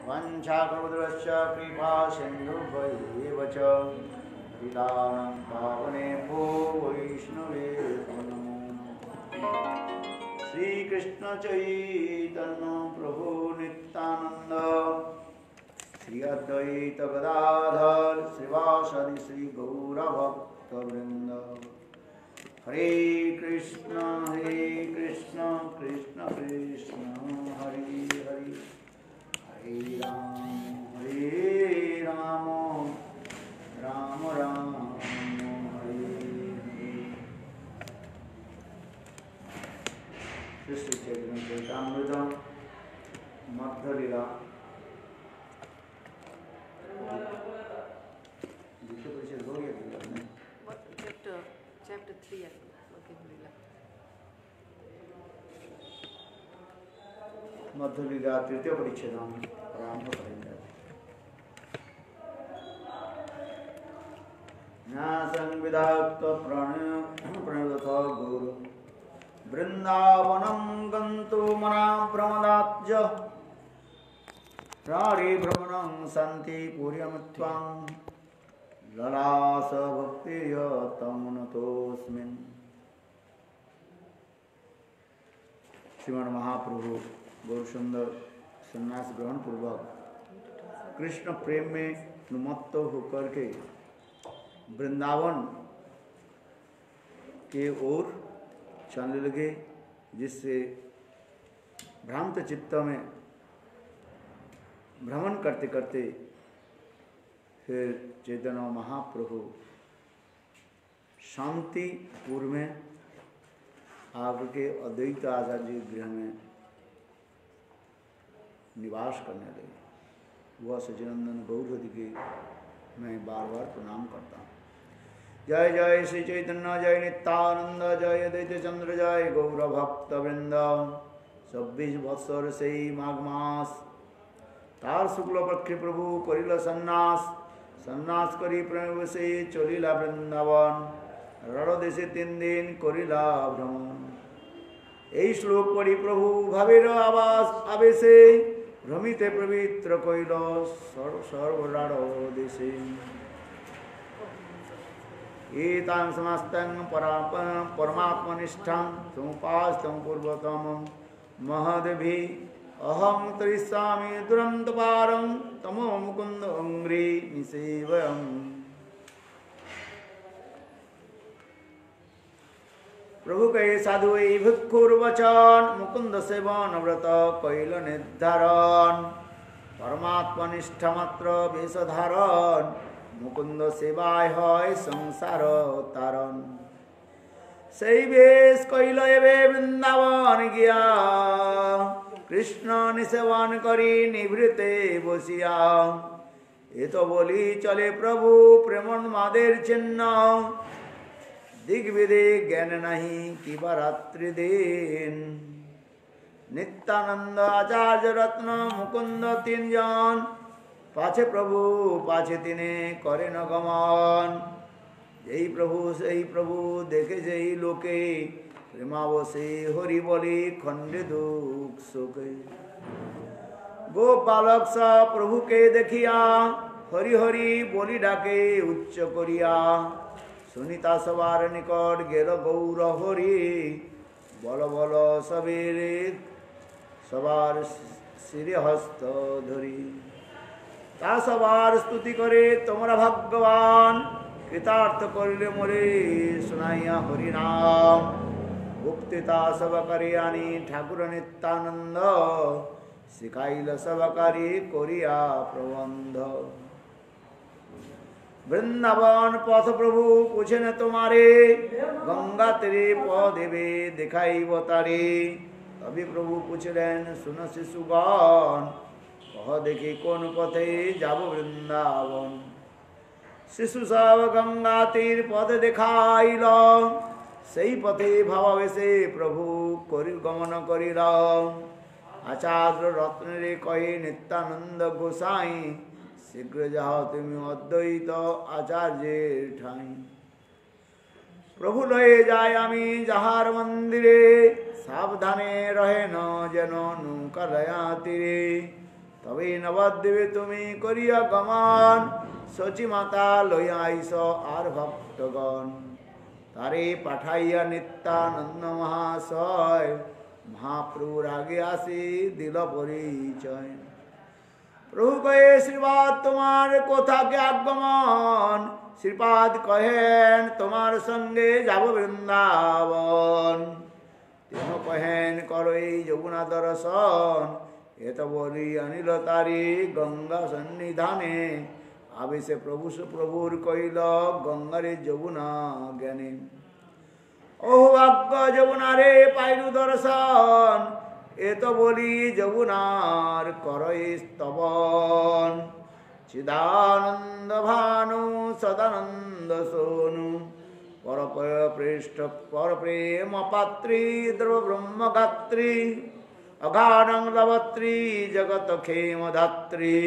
वंशाकल्पतरुश्च कृपा सिन्धुभ्येव च पतितानां पावनेभ्यो वैष्णवेभ्यो नमो नमः। श्री कृष्ण चैतन्य प्रभु नित्यानंद श्री अद्वैत गदाधर श्रीवासदि श्री गौरभक्तवृंद। हरे कृष्ण कृष्ण कृष्ण हरे हरे हरे राम राम राम हरे हरे। श्री चैतन्य चरितामृत मध्य लीला Chapter 3 मध्य लीला तृतीय परिच्छेद प्रारंभ करेंगे। संविधात प्रणत गुरु वृंदावनं गन्तुमना प्रमदाब्ज रारे भ्रमणं सन्ति पुर्यमत्वां ललास भक्तिय तमुनतोऽस्मिन्। श्रीमन महाप्रभु गौर सुंदर संन्यास ग्रहण पूर्वक कृष्ण प्रेम में उन्मत्त होकर के वृंदावन के ओर चलने लगे, जिससे भ्रांत चित्त में भ्रमण करते करते फिर चैतन्य महाप्रभु शांतिपुर में आकर के अद्वैत आचार्य गृह में निवास करने लगे। वह सचिनंदन गौरहरि के मैं बार बार प्रणाम करता हूँ। जय जय श्री चैतन्य जय नित्यानंद जय दैत्य चंद्र जय गौर भक्त वृंद। 26 बत्सर से माघ मास तार शुक्ल पक्ष प्रभु करिल सन्नास करी प्रणव से चलिला वृंदावन रण देशे 3 दिन करिला भ्रमण। এই শ্লোক পড়ি প্রভু ভাবের আবেশে ভ্রমিতে পবিত্র কইল সর্বরাড় দেশে। एतां समस्तं परमात्मनिष्ठां समुपास्तं पूर्वतमं महद्भि अहं तरिष्यामि दुरन्तपारं तमो मुकुन्द अङ्घ्रि निसेवयम्। प्रभु कहे साधु भिक्षुर्वचन मुकुंद सेवन व्रत कैल निर्धारण परमात्मनिष्ठ मात्र वेशधारण मुकुंद सेवाय है संसार तारण। সেই বেশ কইল এবে বৃন্দাবন গিয়া কৃষ্ণ নিসেবন করি নিভৃতে বসিয়া। এ তো বলি চলে প্রভু প্রেমন্মাদের চিহ্ন दिग्विदे ज्ञान नहीं किबा रात्रि दिन। नित्यानंद आचार्य रत्न मुकुंद 3 जन पाछे प्रभु पाछे तिने करे न गमन। यही प्रभु देखे जई लोके प्रेमावशे हरि बोली खंडे दुख शोके। गोपालक सा प्रभु के देखिया हरि हरि बोली डाके उच्च करिया। सुनीता सवार निकट गेल गौर हरि बल बल सबेरे सवार सिरे हस्त धरी। ता सवार स्तुति करे तोमरा भगवान कृतार्थ करिले मोरे सुनाइया हरि नाम। मुक्तिता सब करियानी ठाकुर नित्यानंद शिखाइल सब करी करिया प्रबंध। वृंदावन पथ प्रभु पूछे न तुम्हारे गंगा तेरे पदेवे दिखाई बतारे। तभी प्रभु पूछलेन सुन शिशुगण कह देखी कौन पथे जाब वृंदावन। शिशु सब गंगा तीर पद देखाइल সেই পথে ভাবাবেশে প্রভু গমন করিল। আচার্য রত্নরে কহে নিত্যানন্দ গোসাই शीघ्र जाओ तुम अद्वैत आचार्येर ठाई। प्रभु लये जाय आमी जाहार मंदिरे सावधाने रहे न जेन नौका लया तीरे। তবে নবদ্বীপে তুমি করিয়া গমন, শচী মাতা লইয়া আইস আর ভক্তগণ। তারে পাঠাইয়া নিত্যানন্দ মহাশয়, মহাপ্রভুর আগে আসি দিল পরিচয়। প্রভু কহে শ্রীপাদ তোমার কোথাকে আগমন, শ্রীপাদ কহেন তোমার সঙ্গে যাব বৃন্দাবন। তেন কহেন করই যমুনা দর্শন, এত বলি অনিল তারি গঙ্গা সন্নিধানে। আবেশে প্রভুর কইল গঙ্গারে যমুনা জ্ঞানে। ও ভাগ্য যমুনারে পাইলু দর্শন, এত বলি যমুনার করই স্তবন। চিদানন্দ ভানু সদানন্দ সোনু, পরপৃষ্ঠ পর প্রেম পাত্রী দ্রব ব্রহ্মগাত্রী। অগাঢ়ং লবত্রী জগত ক্ষেম ধাত্রী,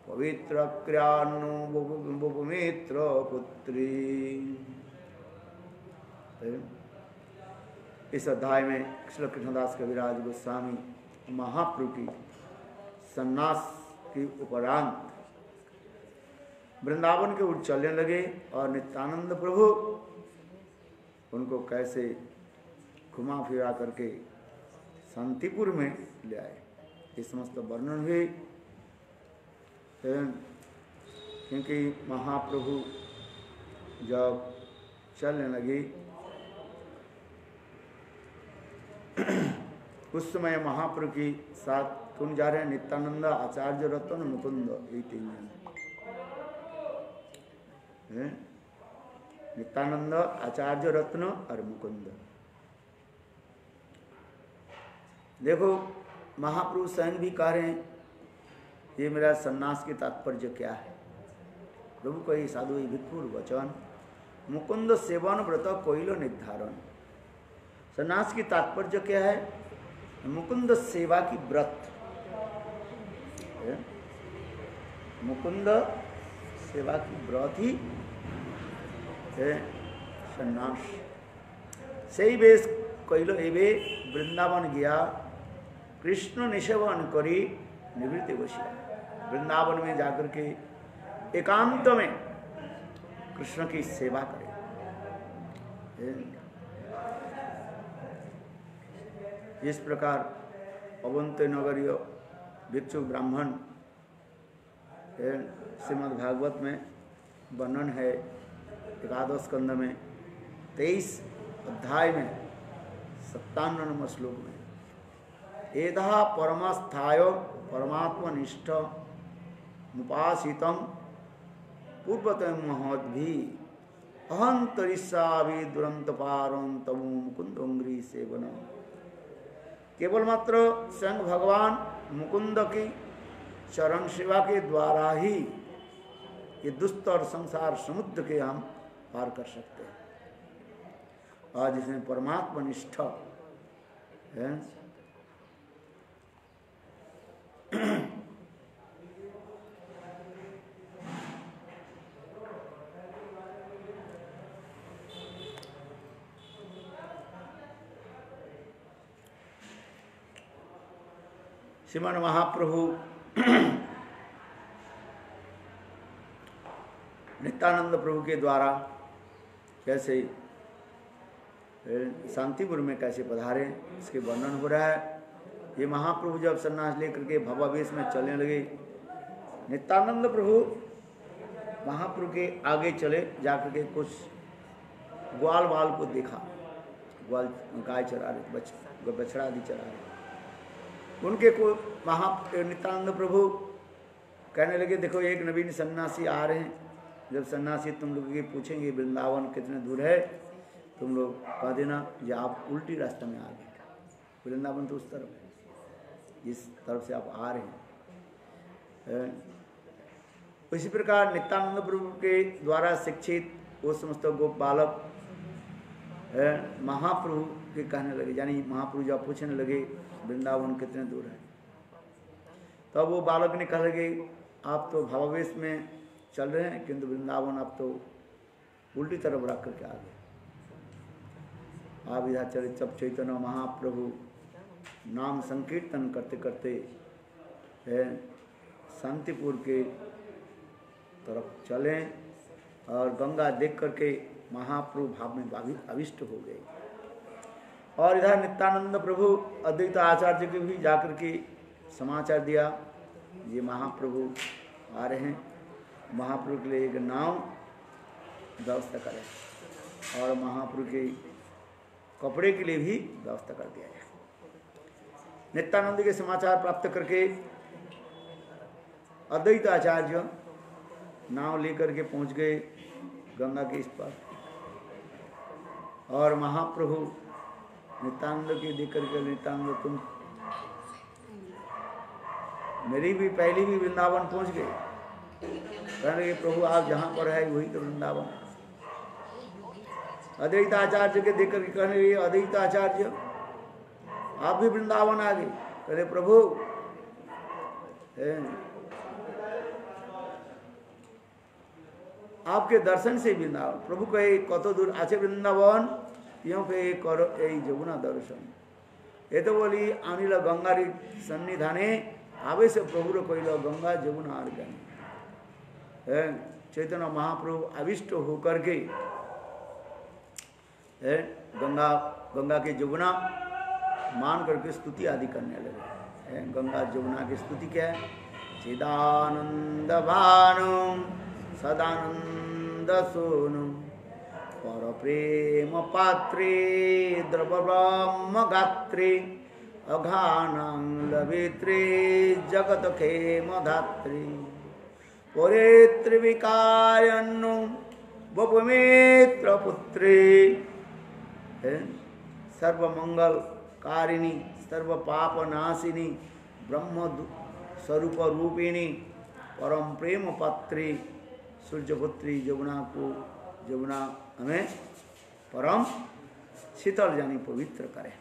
পবিত্র ক্রিয়াनु বুপুমিত্র पुत्री। इस अध्याय में श्री कृष्णदास कविराज गोस्वामी महाप्रभु की सन्यास की उपरांत वृंदावन के ओर चलने लगे और नित्यानंद प्रभु उनको कैसे घुमा फिरा करके शांतिपुर में ले आए। ये समस्त वर्णन हुए, क्योंकि महाप्रभु जब चलने लगे उस समय महाप्रभु के साथ कौन जा रहे हैं? नित्यानंद, आचार्य रत्न, मुकुंद, ये तीन जन। नित्यानंद, आचार्य रत्न और मुकुंद। देखो महाप्रभु स्वयं भी कह रहे हैं ये मेरा सन्यास के तात्पर्य क्या है। प्रभु को ये साधु विपुर वचन, मुकुंद सेवन व्रत कोइलो निर्धारण। सन्यास की तात्पर्य क्या है? मुकुंद सेवा की व्रत, मुकुंद सेवा की व्रत ही है सन्यास। सही बेस कइलो एबे वृंदावन गया, कृष्ण निसेवन करी निवृत्ति बसिया। वृंदावन में जाकर के एकांत में कृष्ण की सेवा करे। इस प्रकार अवंत नगरीय भिक्षु ब्राह्मण श्रीमद् भागवत में वर्णन है। एकादश स्कंद में 23 अध्याय में 57 नंबर श्लोक में, एधा परमस्थाय परमात्मनिष्ठ मुपासितम पूर्वतम महद्भि अहंतरिषाभि दुरंत पारं तमु मुकुंदंग्री सेवन। केवल मात्र स्वयं भगवान मुकुंद की चरण सेवा के द्वारा ही ये दुस्तर संसार समुद्र के हम पार कर सकते हैं। और जिसमें परमात्मा निष्ठ है, श्रीमान महाप्रभु नित्यानंद प्रभु के द्वारा कैसे शांतिपुर में कैसे पधारे, इसके वर्णन हो रहा है। ये महाप्रभु जब सन्यास लेकर के भवावेश में चलने लगे, नित्यानंद प्रभु महाप्रभु के आगे चले, जाकर के कुछ ग्वाल बाल को देखा। ग्वाल गाय चरा रहे, बछड़ा आदि चरा रहे। उनके को नित्यानंद प्रभु कहने लगे, देखो एक नवीन सन्यासी आ रहे हैं। जब सन्यासी तुम लोग ये पूछेंगे वृंदावन कितने दूर है, तुम लोग कह देना ये आप उल्टी रास्ते में आ गए। वृंदावन तो उस तरफ है, जिस तरफ से आप आ रहे हैं। इसी प्रकार नित्यानंद प्रभु के द्वारा शिक्षित वो समस्त गोप बालक महाप्रभु के कहने लगे, यानी महाप्रभु जब पूछने लगे वृंदावन कितने दूर है, तब वो बालक ने कहा लगे आप तो भावावेश में चल रहे हैं, किंतु वृंदावन आप तो उल्टी तरफ रख करके आ गए। आप इधर चले। जब चैतन्य महाप्रभु नाम संकीर्तन करते करते शांतिपुर के तरफ चलें और गंगा देख करके महाप्रभु भाव में अविष्ट हो गए। और इधर नित्यानंद प्रभु अद्वैत आचार्य के भी जाकर के समाचार दिया, ये महाप्रभु आ रहे हैं, महाप्रभु के लिए एक नाव व्यवस्था करें और महाप्रभु के कपड़े के लिए भी व्यवस्था कर दिया जाए। नित्यानंद के समाचार प्राप्त करके अद्वैत आचार्य नाव लेकर के पहुंच गए गंगा के इस पार और महाप्रभु नित्यानंद के देख करके, नित्यानंद तुम मेरी भी पहली भी वृंदावन पहुंच गए। कहने लगे प्रभु आप जहाँ पर है वही तो वृंदावन। अद्वैत आचार्य के देख करके कहने लगे अद्वैत आचार्य आप भी वृंदावन आ गए। कहते प्रभु आपके दर्शन से वृंदावन। प्रभु कहे कत दूर आछे वृंदावन यो पे करो এই যমুনা দর্শন। এ তো বলি আনিল গঙ্গার সন্নিধানে আবেশে প্রভুর কইল গঙ্गा যমুना আর জ্ঞান। चैतन्य महाप्रभु अविष्ट होकर के गंगा के जमुना मान करके स्तुति आदि करने लगे। गंगा जमुना की स्तुति क्या है? चिदानंद भानु सदानंद सोनु पर प्रेम पात्रे द्रव ब्रह्म गात्रे अघानंद लवित्रे जगत खेम धात्री परे त्रिविकायन्नु बपुमित्र पुत्री सर्वमंगलकारिणी सर्व पाप नाशिनी ब्रह्म स्वरूप रूपिणी परम प्रेम पात्री सूर्यपुत्री जमुना को जमुना हमें परम शीतल यानी पवित्र करे।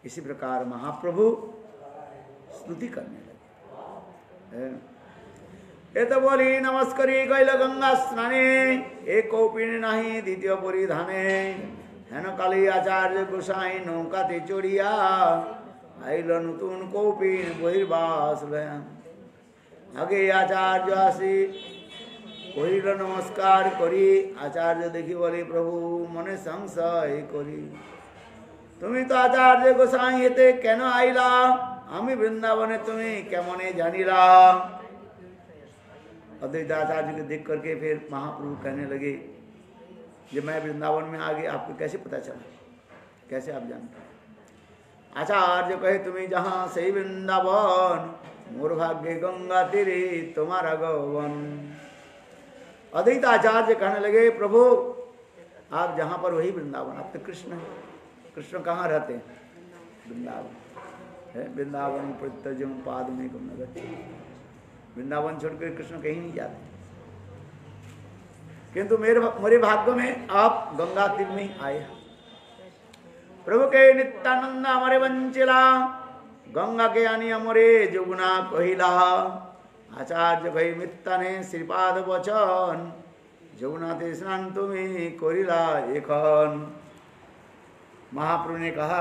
इसी प्रकार महाप्रभु स्तुति करने लगे। ये तो बोली नमस्करी गैल गंगा स्नाने एक कौपिनी नहीं द्वितीय परिधाने हेन काली आचार्य गोसाई नौकाते चढ़िया आइल नतून कौपिन बहिर्बास आगे आचार्य आसी कहिल नमस्कार करी आचार्य देखी बोली प्रभु मने संशय करी तुमी तो आचार्य गोसाई हेते केन आइला आमी वृंदावने तुमी केमने जानिला। अद्वैत आचार्य को देख करके फिर महाप्रभु कहने लगे जब मैं वृंदावन में आ गए आपको कैसे पता चला, कैसे आप जानते? आचार्य कहे तुम्हें जहाँ सही वृंदावन मोर भाग्य गंगा तेरे तुम्हारा गवन। अद्वैत आचार्य कहने लगे प्रभु आप जहाँ पर वही वृंदावन, आप तो कृष्ण है। कृष्ण कहाँ रहते हैं? वृंदावन है। वृंदावन प्रत्यजम पाद में कम नगर। वृंदावन छोड़कर कृष्ण कहीं नहीं जाते, किंतु मेरे भाग्य में आप गंगा तीर में आए। प्रभु के नित्यानंद हमारे वंचिला गंगा के आनी अमरे जमुना कहिला आचार्य भई मित्ता ने श्रीपाद वचन जमुना ते स्नान तुम्हें कोरिला एखन। महाप्रभु ने कहा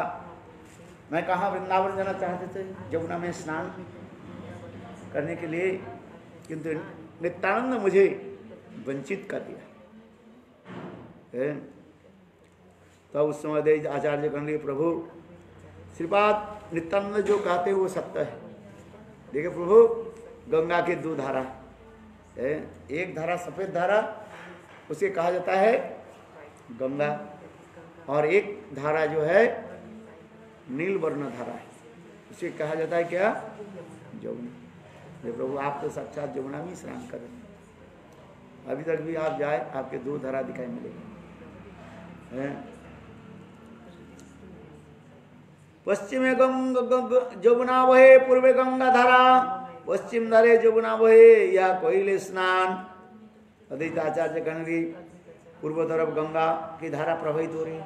मैं कहाँ वृंदावन जाना चाहते थे जमुना में स्नान करने के लिए, किंतु नित्यानंद मुझे वंचित कर दिया। तो उस समय आचार्य कहने लगे प्रभु श्रीपाद नित्यानंद जो कहते हैं वो सत्य है। देखिए प्रभु गंगा के दो धारा है, एक धारा सफेद धारा उसे कहा जाता है गंगा और एक धारा जो है नील वर्ण धारा है उसे कहा जाता है क्या? जमुना। प्रभु आप तो साक्षात जमुना में स्नान कर रहे हैं। अभी तक भी आप जाए आपके दो धारा दिखाई मिलेगी। पश्चिमे जमुना बहे पूर्वे गंगा धारा पश्चिम धारे जमुना बहे या कोयले स्नान। अद्वैत आचार्य कहने पूर्व तरफ गंगा की धारा प्रवाहित हो रही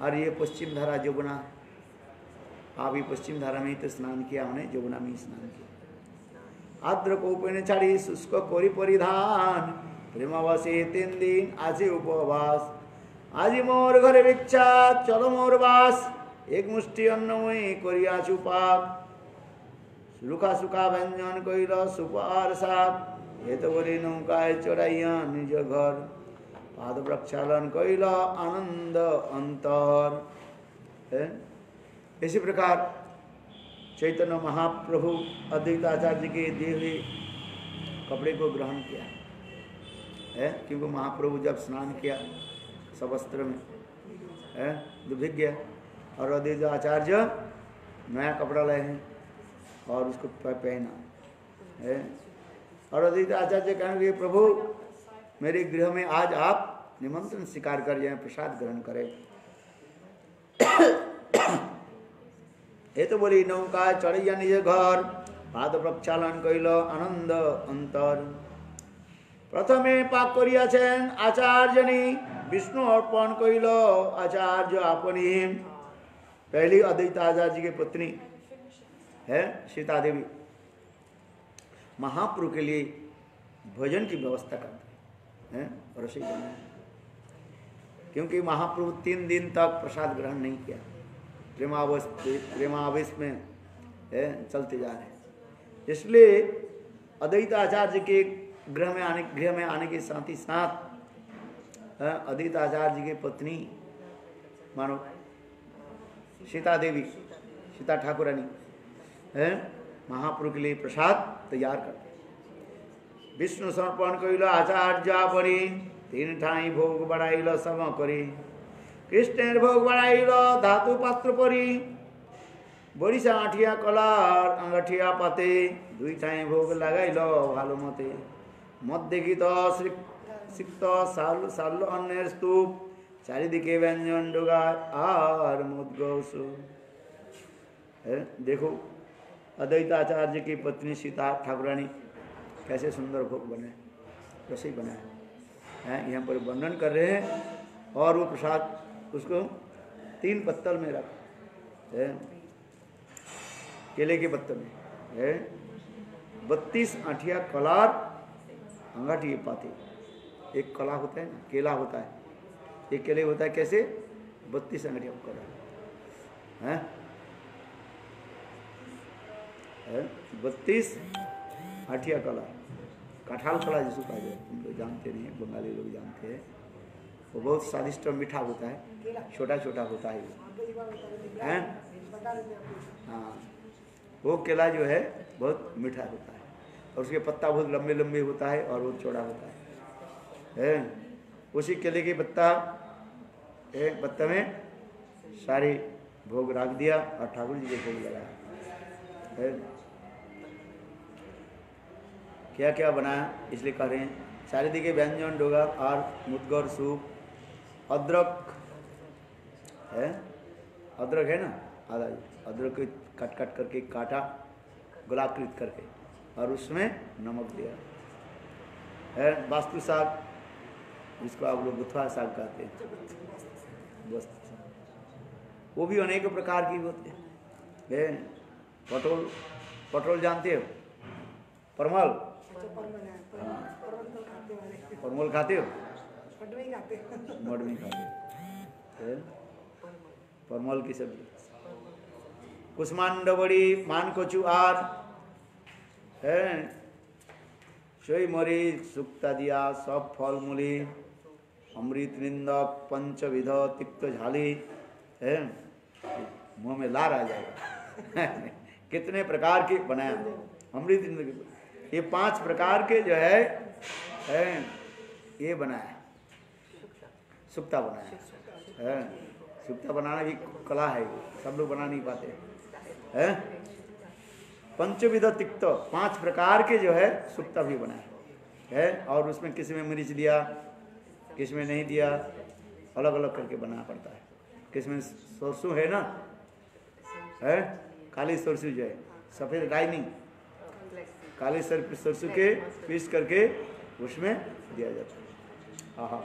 और ये पश्चिम धारा जमुना। आप ही पश्चिम धारा में ही तो स्नान किया, हमने जमुना में ही स्नान किया। आद्र कोपिने छाड़ी शुष्क कोरी परिधान प्रेमावासे 3 दिन आजे उपवास আজি মোর ঘরে ভিক্ষা চলো মোর বাস এক মুষ্টি অন্নময়ী করিয়াছু পাক रुखा सुखा व्यंजन कइल सुपार साग ये तो बोली नौकाय चढ़ाइया निज घर पाद प्रक्षालन कइल आनंद अंतर है। इसी प्रकार चैतन्य महाप्रभु अद्वैत आचार्य के दिए हुए कपड़े को ग्रहण किया है, क्योंकि महाप्रभु जब स्नान किया सवस्त्र में है दुभिग गया, और अद्वैत आचार्य नया कपड़ा लाए हैं और उसको पहना है। और अद्वैत आचार्य कहेंगे प्रभु मेरे गृह में आज आप निमंत्रण स्वीकार कर जाए, प्रसाद ग्रहण करें। ये तो बोली नौका चढ़िया निज घर पाद प्रक्षालन कइल आनंद अंतर प्रथमे पाक करियाছেন आचार्यनी विष्णु अर्पण कइल आचार्य आपनी। पहली अद्वैत आचार्य जी की पत्नी है सीता देवी महाप्रभु के लिए भोजन की व्यवस्था करते हैं, रसोई बनाए, क्योंकि महाप्रभु 3 दिन तक प्रसाद ग्रहण नहीं किया, प्रेमावेश में चलते जा रहे हैं। इसलिए अद्वैत आचार्य के गृह में आने के साथ ही साथ अद्वैत आचार्य जी की पत्नी मानो सीता देवी सीता ठाकुरानी है महाप्रभु के लिए प्रसाद तैयार करते। विष्णु समर्पण कइल आचार्य परी 3 ठाई भोग बढ़ाइल सम करी कृष्णेर भोग बढ़ाइल धातु पात्र परी बड़िसा आठिया कलार अंगठिया पाते 2 ठाई भोग लगाइल भालो मते मध्य गीत सिक्त साल अन्य स्तूप चारिदिके व्यंजन डोगा आर मुद्गौसु। देखो अद्वैत आचार्य की पत्नी सीता ठाकुरानी कैसे सुंदर भोग बने रसोई बनाए हैं, यहाँ पर वर्णन कर रहे हैं। और वो प्रसाद उसको 3 पत्तल में रख केले के पत्तल में है 32 आठिया कलार अंगाठी पाते। एक कला होता है ना, केला होता है, एक केले होता है कैसे 32 अंगठिया कला है 32 आठिया कला कटहल कला जिसको कहा जाए, तुम लोग जानते नहीं, बंगाली लोग जानते हैं। वो बहुत स्वादिष्ट और मीठा होता है, छोटा छोटा होता है हैं। हाँ वो केला जो है बहुत मीठा होता है और उसके पत्ता बहुत लंबे लंबे होता है और बहुत चौड़ा होता है। उसी केले के पत्ता में सारे भोग रख दिया और ठाकुर जी के भोग लगाया। क्या क्या बनाया इसलिए कह रहे हैं सारे दिखे व्यंजन डोगा और मुदगर सूप अदरक है ना आधा अदरक को कट कट करके काटा गोलाकृत करके और उसमें नमक दिया है। वास्तु साग जिसको आप लोग बुथवा साग कहते हैं, वो भी अनेक प्रकार की होते हैं। पटोल जानते हो, परमल परमल खाते हो, मड में खाते परमल की सब्जी। कुष्मांडवड़ी मान कचू आर है सोई मरीच सुक्ता दिया सब फल मूली अमृत निंदक पंचविध तिक्त झाली है, मुंह में लार आ जाएगा। कितने प्रकार के बनाया अमृत निंदक, ये 5 प्रकार के जो है ये बनाया सुक्ता बनाया है। सुक्ता बनाना भी कला है, सब लोग बना नहीं पाते हैं। पंचविध तिक्त 5 प्रकार के जो है सुक्ता भी बनाया है और उसमें किसी में मिर्च दिया किसी में नहीं दिया, अलग अलग करके बनाना पड़ता है। किसी में सरसों है ना है, काली सरसों जो है सफ़ेद राई नहीं, काली सरसों के पीस करके उसमें दिया जाता है। हाँ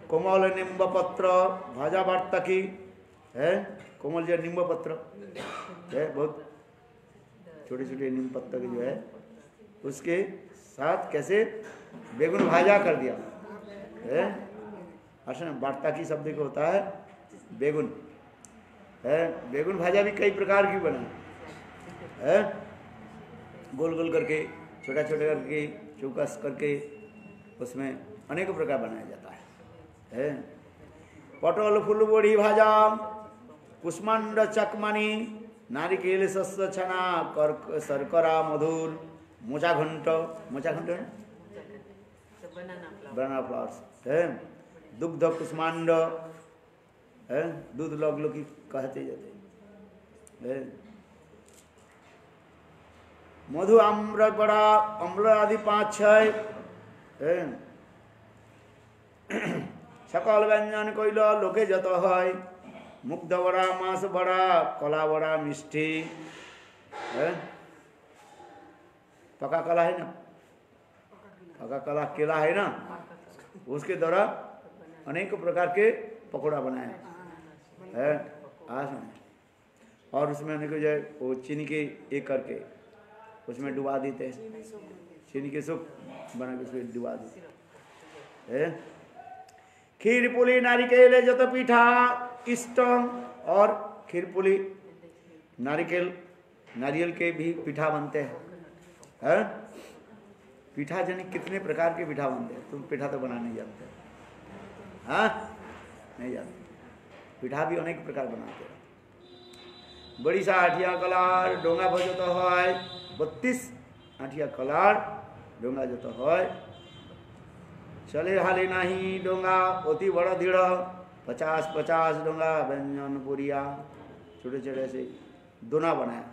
कोमल निम्ब पत्र भाजा वार्ता की है, कोमल जो निम्ब पत्र है बहुत छोटे छोटे नीम पत्ता के जो है उसके साथ कैसे बेगुन भाजा कर दिया है। अच्छा वार्ता की शब्द को होता है बेगुन है, बेगुन भाजा भी कई प्रकार की बना है। गोल गोल करके, छोटा छोटा करके, चौकस करके उसमें अनेक प्रकार बनाया जाता है। पटल फूल बड़ी भाजा, कुष्मांड चकमानी, नारिकेल शस्य छना, शर्करा मधुर, मोचा घंट बनाना फ्लावर्स है, दुग्ध कुष्मांड है, दूध लौकी कहते जाते है, मधु आम्र बड़ा अम्ल आदि 5-6 है, सकल व्यंजन कइल लोके जत है, मुग्ध बड़ा, मांस बड़ा, कला बड़ा मिष्टी है, पका कला है ना, पका कला केला है ना, उसके द्वारा अनेक प्रकार के पकौड़ा बनाए है आज में, और उसमें अनेक जो वो चीनी के एक करके उसमें डुबा देते हैं, चीनी के सूप बना के उसमें डुबा देते हैं। खीर पुली नारिकेल जत पीठा इष्ट, और खीर पुली नारियल के भी पीठा बनते हैं। पीठा जाने कितने प्रकार के पीठा बनते हैं, तुम पीठा तो बना नहीं जानते, हाँ नहीं जानते, पीठा भी अनेक प्रकार बनाते हैं। बड़ी सा आठिया कलार डोंगा भजत है, 32 आठिया कलार डोंगा जत है, चले हाले नहीं डोंगा अति बड़ा दृढ़, 50 डोंगा व्यंजन पुरिया, छोटे छोटे से दोना बनाया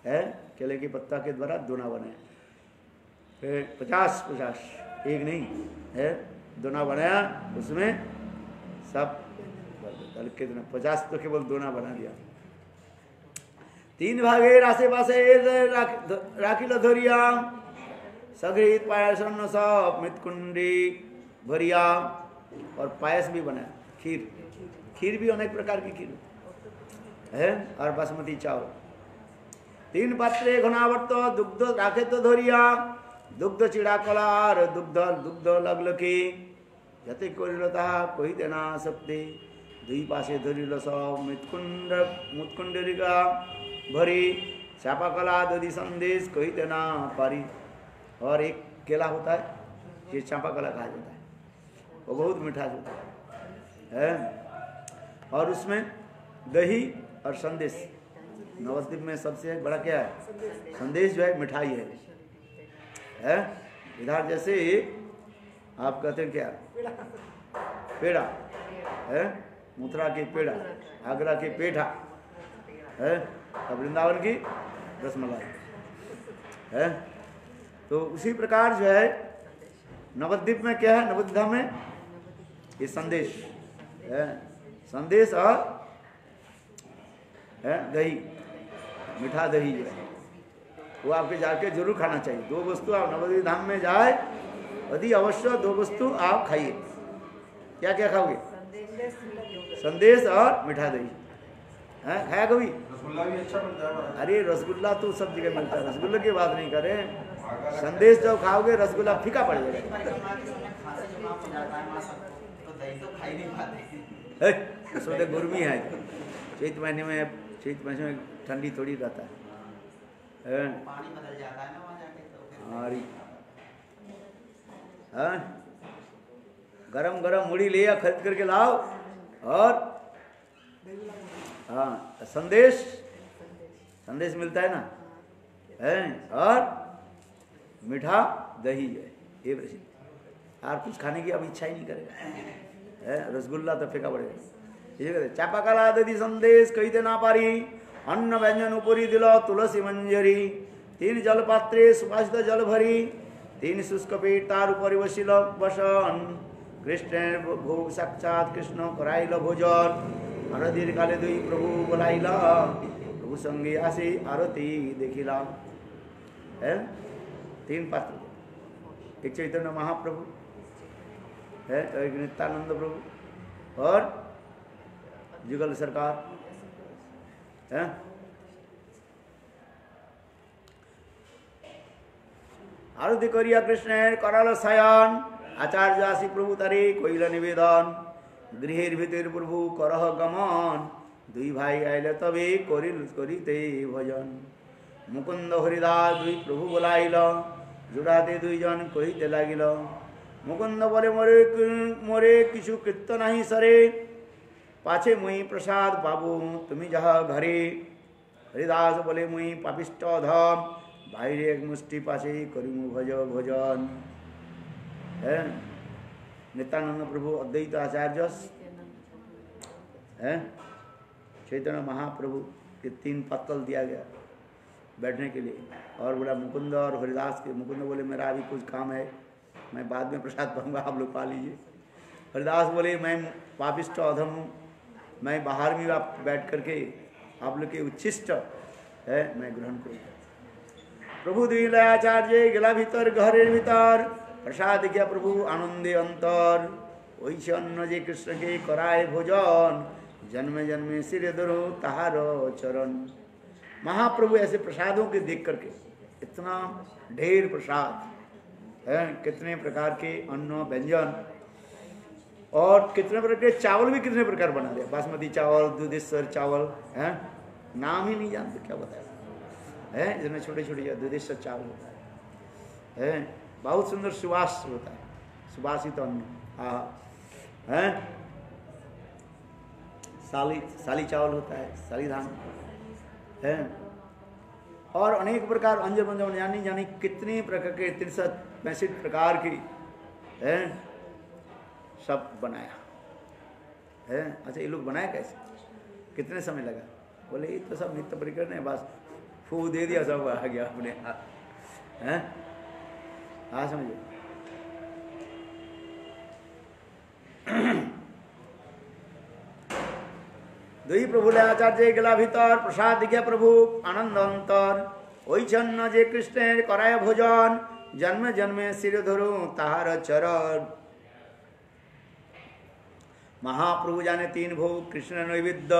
है, केले के पत्ता के द्वारा दोना बनाया, 50 एक नहीं है, दोना बनाया, उसमें सब कितना 50 तो केवल दोना बना दिया। 3 भागे रासे पासे राखिल धरिया, सघृत पायस सब मृतकुंडी भरिया, और पायस भी बनाया, खीर भी अनेक प्रकार की खीर है, और बासमती चावल। 3 पात्रे घनावर्त दुग्ध राखे तो धरिया, दुग्ध चिड़ा कलार दुग्ध लगलकी, जते करिलता कहिते ना सकते, 2 पासे धरिल सब मुतकुंडरिका भरी, चापा कला दधि संदेश कहिते ना पारी, और एक केला होता है, ये चापा कला कहा जाता है, वो बहुत मीठा होता है, और उसमें दही और संदेश। नवद्वीप में सबसे बड़ा क्या है, संदेश जो है मिठाई है। इधर जैसे आप कहते हैं क्या, पेड़ा है, मथुरा के पेड़ा, आगरा के पेठा है, और वृंदावन की रसमलाई है। तो उसी प्रकार जो है नवद्वीप में क्या है, नवद्वीप धाम में ये संदेश है, संदेश और है दही, मीठा दही जो है वो आपके जाके जरूर खाना चाहिए। 2 वस्तु आप नवद्वीप धाम में जाए अति अवश्य 2 वस्तु आप खाइए। क्या क्या खाओगे, संदेश और मीठा दही है, खाया कभी? रसगुल्ला भी अच्छा बनता है। अरे रसगुल्ला तो सब जगह मिलता है, रसगुल्ला की बात नहीं करें, संदेश जब खाओगे रसगुल्ला फीका पड़ जाएगा, उसमें तो गर्मी है, चैत महीने में ठंडी थोड़ी रहता है, पानी बदल जाता है ना वहाँ जाके तो। गरम गरम मुड़ी लिया खरीद करके लाओ, और हाँ संदेश मिलता है ना, और मीठा दही है, ये प्रसिद्ध। और कुछ खाने की अब इच्छा ही नहीं करेगा, रसगुल्ला तो फेंका पड़ेगा। चापा कला दधी संदेश कहिते ना पारी, अन्न व्यंजन उपरी दिल तुलसी मंजरी, 3 जल पात्रे सुपासित जल भरी, 3 शुष्क पेट तार उपरि बसिल बसन, कृष्ण भोग साक्षात कृष्ण कराइल भोजन, आरतीर काले 2 प्रभु बोलाइला, प्रभु संगे आसे आरती देखिला है। 3 पात्र, एक चैतन्य महाप्रभु है, एक नित्यानंद प्रभु और जुगल सरकार है। आरती करिया कृष्ण कराल शयन, आचार्य आसी प्रभु तारे कइल निवेदन, गृहेर भीतर प्रभु करह गमन, 2 भाई आइले तबे करिते भजन, मुकुंद हरिदास दुई प्रभु बोलाइल जुड़ाते दुई जन कहिते लागिल मुकुंद बोले मोरे किछु कृत्य नहीं सरे पाछे मुई प्रसाद बाबू तुमी जहा घरे हरिदास बोले मुई पापिष्ट धम बाहर एक मुष्टि पाछे करिमु भज भोजन है। नित्यानंद प्रभु अद्वैत आचार्य है चैतन्य महाप्रभु के 3 पत्तल दिया गया बैठने के लिए और बोला मुकुंद और हरिदास के मुकुंद बोले मेरा अभी कुछ काम है मैं बाद में प्रसाद पाऊंगा आप लोग पा लीजिए। हरिदास बोले मैं पापिष्ट अधम हूँ मैं बाहर में आप बैठ करके आप लोग के उच्छिष्ट है मैं ग्रहण करूँगा। प्रभु दीलाचार्य गला भीतर घरेर भीतर प्रसाद किया प्रभु आनंदे अंतर वही अन्न जे कृष्ण के कराए भोजन जन्मे जन्मे सिर धरो ताहार चरण। महाप्रभु ऐसे प्रसादों के देख करके इतना ढेर प्रसाद है कितने प्रकार के अन्न व्यंजन और कितने प्रकार के चावल भी कितने प्रकार बना दिया बासमती चावल दूधेश्वर चावल है नाम ही नहीं जानते क्या बताया है जिसमें छोटे छोटे दूधेश्वर चावल होता है बहुत सुंदर सुवास होता है सुवासित अन्न है साली चावल होता है साली धान है और अनेक प्रकार अंजन मंजन जानी जानी कितने प्रकार के 365 प्रकार की है सब बनाया है। अच्छा ये लोग बनाए कैसे कितने समय लगा बोले ये तो सब नित्य परिकर ने बस फू दे दिया सब आ गया अपने हैं हाँ समझो। दुई प्रभु आचार्य गला भीतर प्रसाद दिया प्रभु आनंद अंतर ओई छन्न जे कृष्ण कराय भोजन जन्म जन्मे सिर धरो ताहार चरण। महाप्रभु जाने 3 भोग कृष्ण नैवेद्य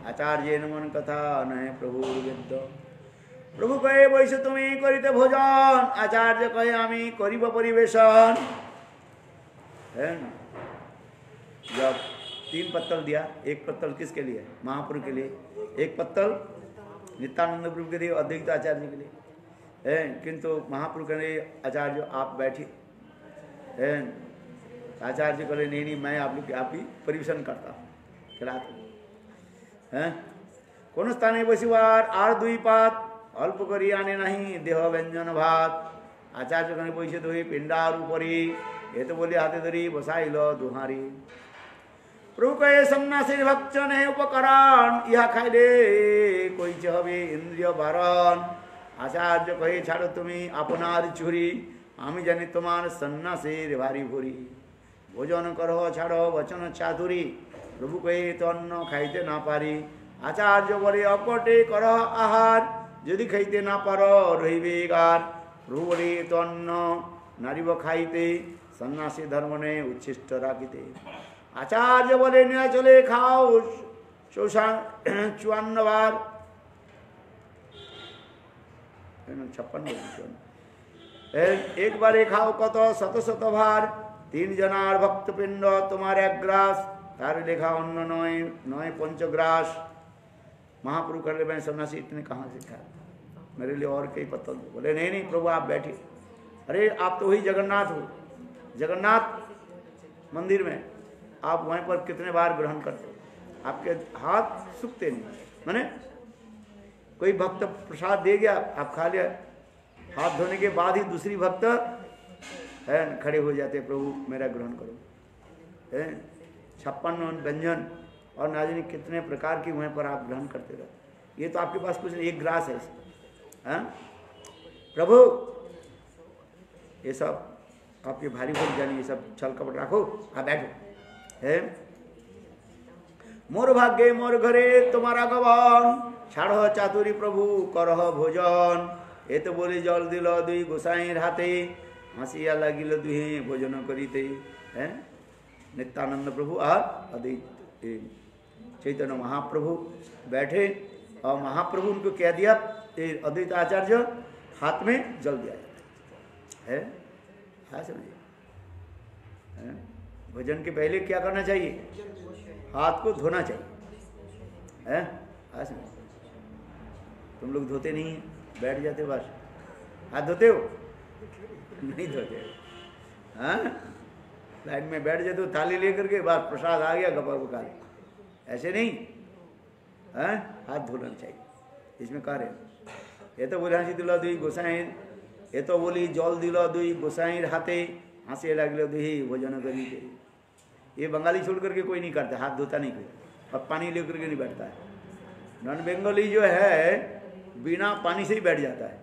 आचार्य मन कथा नहे प्रभु वेद्य। प्रभु कहे वैसे तुम्हें करिते भोजन आचार्य कहे आमी करिब परिवेशन है। जब 3 पत्तल दिया 1 पत्तल किसके लिए महाप्रभु के लिए 1 पत्तल नित्यानंद प्रभु के लिए अद्वैत आचार्य के लिए है किंतु महाप्रभु के लिए आचार्य आप बैठे है आचार्य कहे नहीं मैं आप लोग आप ही परिवेशन करता हूँ खिलाता हैं कौन स्थाने बसिवार आर 2 पात अल्प करी आने नहीं देह व्यंजन भात आचार्य कने पैसे दो पिंडार ऊपरी ये तो बोले हाथे धरी बसाइल दुहारी। प्रभु कहे सन्यासी भक्त ने उपकरण यह खाइले कोई चहबे इंद्रिय बारण। आचार्य कहे छाड़ो तुम्हें अपनार चुरी आमी जानी तुम्हार सन्यासी भारी भूरी भोजन करो छाड़ो वचन चातुरी। प्रभु कहे तो अन्न खाइते ना पारी आचार्य बोले अकटे कर आहार यदि खाइते ना पारो रहिबे गार। प्रभु बोले तो अन्न नारीब खाइते सन्यासी धर्म ने उच्छिष्ट राखिते। आचार्य बोले न चले खाओ 54 बार 56 एक बार खाओ कत शत शत भार 3 जनार भक्त पिंड तुम्हारे ग्रास तार लेखा अन्न नय पंचग्रास। महाप्रभु कर ले मैं सन्यासी इतने कहाँ से खाया मेरे लिए और कई पत्तल दो। बोले नहीं नहीं प्रभु आप बैठे अरे आप तो वही जगन्नाथ हो जगन्नाथ मंदिर में आप वहीं पर कितने बार ग्रहण करते आपके हाथ सूखते नहीं माने कोई भक्त प्रसाद दे गया आप खा लिया हाथ धोने के बाद ही दूसरी भक्त है खड़े हो जाते प्रभु मेरा ग्रहण करो है 56 व्यंजन और ना जाने कितने प्रकार की वहीं पर आप ग्रहण करते रहते। ये तो आपके पास कुछ एक ग्रास है हाँ? प्रभु ये सब आपके भारी भूल जानी ये सब छल कपट रखो आप बैठो है। मोर भाग्य मोर घरे तुम्हारा गवन छाड़ चातुरी प्रभु करह भोजन। ये तो बोले जल दिल 2 गोसाई हाथे हसिया लगिल दुहे भोजन करीते हैं। नित्यानंद प्रभु और अद्वैत चैतन्य महाप्रभु बैठे और महाप्रभु उनको कह दिया अद्वैत आचार्य हाथ में जल दिया है हाँ समझिए। भोजन के पहले क्या करना चाहिए हाथ को धोना चाहिए है हाँ समझिए। तुम लोग धोते नहीं हैं बैठ जाते बस। हाथ धोते हो? नहीं धोते। हाँ, लाइन में बैठ जाते हो, थाली लेकर के बस प्रसाद आ गया गपा बका, ऐसे नहीं। हाँ, हाथ धोना चाहिए। इसमें कह रहे ये तो बोले हासी दिला दुई गोसाई, ये तो बोली जल दिला दुई गोसाई हाथे हासे लगल दुही भोजन करी के। ये बंगाली छोड़ करके कोई नहीं करता, हाथ धोता नहीं कोई, और पानी लेकर के नहीं बैठता है। नॉन बंगाली जो है बिना पानी से ही बैठ जाता है,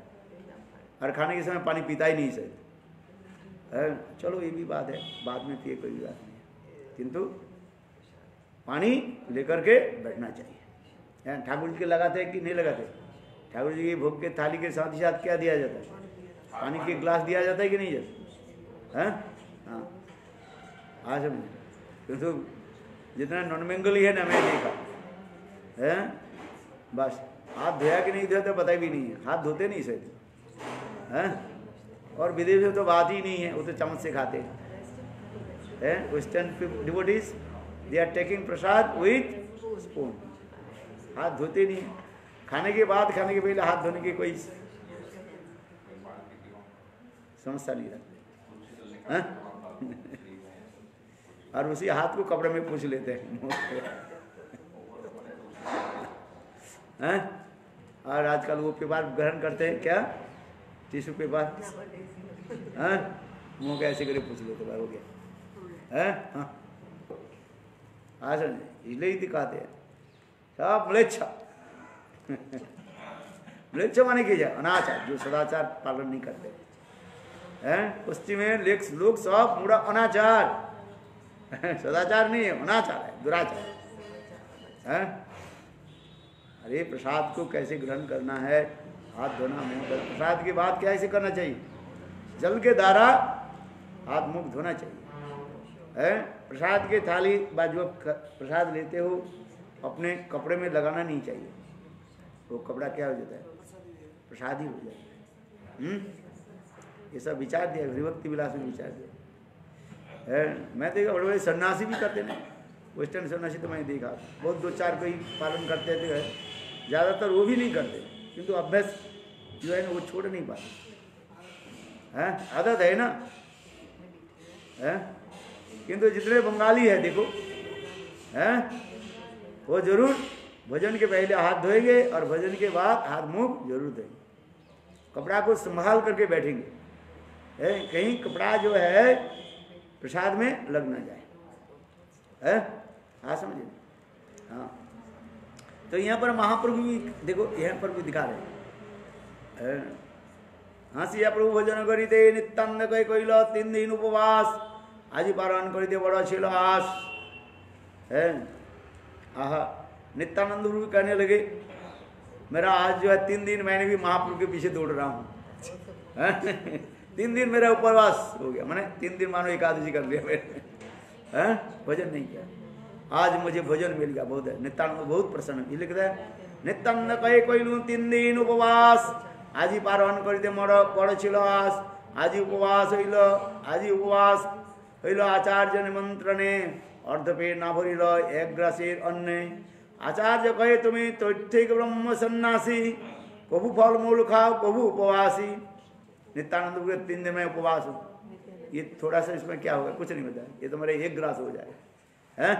और खाने के समय पानी पीता ही नहीं सही। चलो ये भी बात है, बाद में पिए कोई बात नहीं, किंतु पानी लेकर के बैठना चाहिए। ठाकुर जी के लगाते हैं कि नहीं लगाते? ठाकुर जी के भोग के थाली के साथ ही साथ क्या दिया जाता है? पानी के गिलास दिया जाता है कि नहीं जाता? हाँ, आज हम किंतु जितना नॉन बंगाली है ना, मैं देखा है, बस हाथ धोया कि नहीं धोया तो पता भी नहीं है, हाथ धोते नहीं सही हैं। और विदेश में तो बात ही नहीं है, वो तो चम्मच से खाते हैं। Western devotees they are taking prasad with spoon, हाथ धोते नहीं। खाने के बाद, खाने के पहले हाथ धोने की कोई समस्या नहीं रखते। और उसी हाथ को कपड़े में पूछ लेते हैं। और आजकल वो पेपर ग्रहण करते हैं क्या, टिश्यू पेपर, मुँह कैसे करे पूछ लेते भाई, हो गया है। हाँ, आज इसलिए ही दिखाते हैं सब म्लेच्छा। म्लेच्छा माने की जाए अनाचार, जो सदाचार पालन नहीं करते हैं। पश्चिम में लोग सब पूरा अनाचार, सदाचार नहीं है, अनाचार है, दुराचार है। अरे प्रसाद को कैसे ग्रहण करना है, हाथ धोना मुँह धोना। प्रसाद के बाद क्या ऐसे करना चाहिए? जल के द्वारा हाथ मुख धोना चाहिए है। प्रसाद के थाली बाजू प्रसाद लेते हो, अपने कपड़े में लगाना नहीं चाहिए, वो कपड़ा क्या हो जाता है? प्रसाद ही हो जाता है। ये सब विचार दिया, हरिभक्ति विलास में विचार दिया है। मैं देखा बड़े बड़े सन्यासी भी करते नहीं, वेस्टर्न सन्यासी तो मैंने देखा बहुत, दो चार कोई पालन करते थे, ज़्यादातर वो भी नहीं करते, किंतु अभ्यास जो है ना वो छोड़ नहीं पाते हैं, आदत है ना है। किंतु जितने बंगाली है देखो हैं, वो जरूर भोजन के पहले हाथ धोएंगे और भोजन के बाद हाथ मुंह जरूर धोएंगे, कपड़ा को संभाल करके बैठेंगे है, कहीं कपड़ा जो है प्रसाद में लग ना जाए है। हाँ समझिए। हाँ, तो यहाँ पर महाप्रभु भी देखो, यहाँ पर भी दिखा रहे हैं। हाँ, सिया प्रभु भोजन करीते नित्यानंद कई कोइल 3 दिन उपवास, आज पारण करीते बड़ा छिल आस है। आहा, नित्यानंद प्रभु कहने लगे मेरा आज जो है 3 दिन मैंने भी महाप्रभु के पीछे दौड़ रहा हूँ। 3 दिन मेरा उपवास हो गया, मैंने 3 दिन मानो एकादशी कर लिया मैंने, भोजन नहीं किया, आज मुझे भोजन मिल गया, बहुत है। नित्यानंद बहुत प्रसन्न, ये लिखता है नित्यानंद कहे कोइलू 3 दिन उपवास, आज पारण करते बड़ छिल आस, आज उपवास हईल, आज उपवास हईल आचार्य निमंत्रणे, अर्धपेट ना भरिल 1 ग्रासेर अन्ने। आचार्य कहे तुम्हें तैथिक ब्रह्म सन्यासी, कभू फल मूल खाओ कभू उपवासी। नित्यानंद के 3 दिन में उपवास हो, ये थोड़ा सा इसमें क्या होगा, कुछ नहीं होता है, ये तो मेरे 1 ग्रास हो जाएगा है।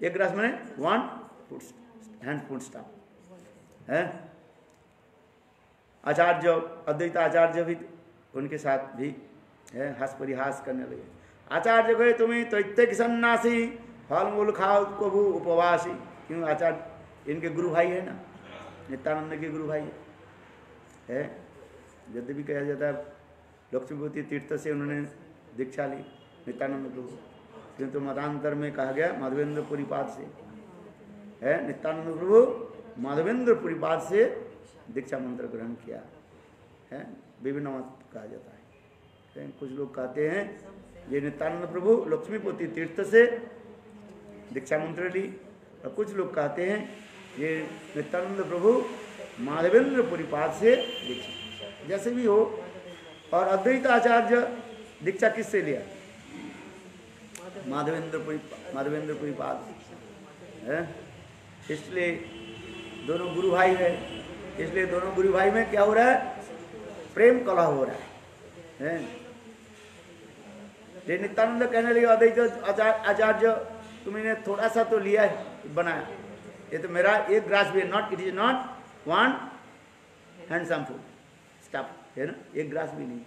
1 ग्रास मैंने 1 हैंड फूड स्टाफ है। आचार्य अद्वैत आचार्य भी उनके साथ भी है, हास परिहास करने लगे। आचार्य कहे तुम्हें तैथिक सन्यासी, फल मूल खाओ कभू उपवासी। क्यों? आचार्य इनके गुरु भाई है ना, नित्यानंद के गुरु भाई है। यदि भी कहा जाता है लक्ष्मीपति तीर्थ से उन्होंने दीक्षा ली नित्यानंद प्रभु, किंतु मतांतर में कहा गया माधवेंद्रपुरी पाद से है। नित्यानंद प्रभु माधवेंद्रपुरी पाद से दीक्षा मंत्र ग्रहण किया है, विभिन्न मत कहा जाता है। कुछ लोग कहते हैं ये नित्यानंद प्रभु लक्ष्मीपति तीर्थ से दीक्षा मंत्र ली, और कुछ लोग कहते हैं ये नित्यानंद प्रभु माधवेंद्रपुरी पाद से दीक्षा, जैसे भी हो। और अद्वैताचार्य दीक्षा किससे लिया? माधवेंद्रपुरी पाद है, इसलिए दोनों गुरु भाई है इसलिए दोनों गुरु भाई में क्या हो रहा है? प्रेम कलह हो रहा है। ये नित्यानंद कहने लगे अद्वैत आचार्य तुमने थोड़ा सा तो लिया है बनाया, ये तो मेरा एक ग्रास भी not, it is not one handsome food stuff है ना, एक ग्रास भी नहीं।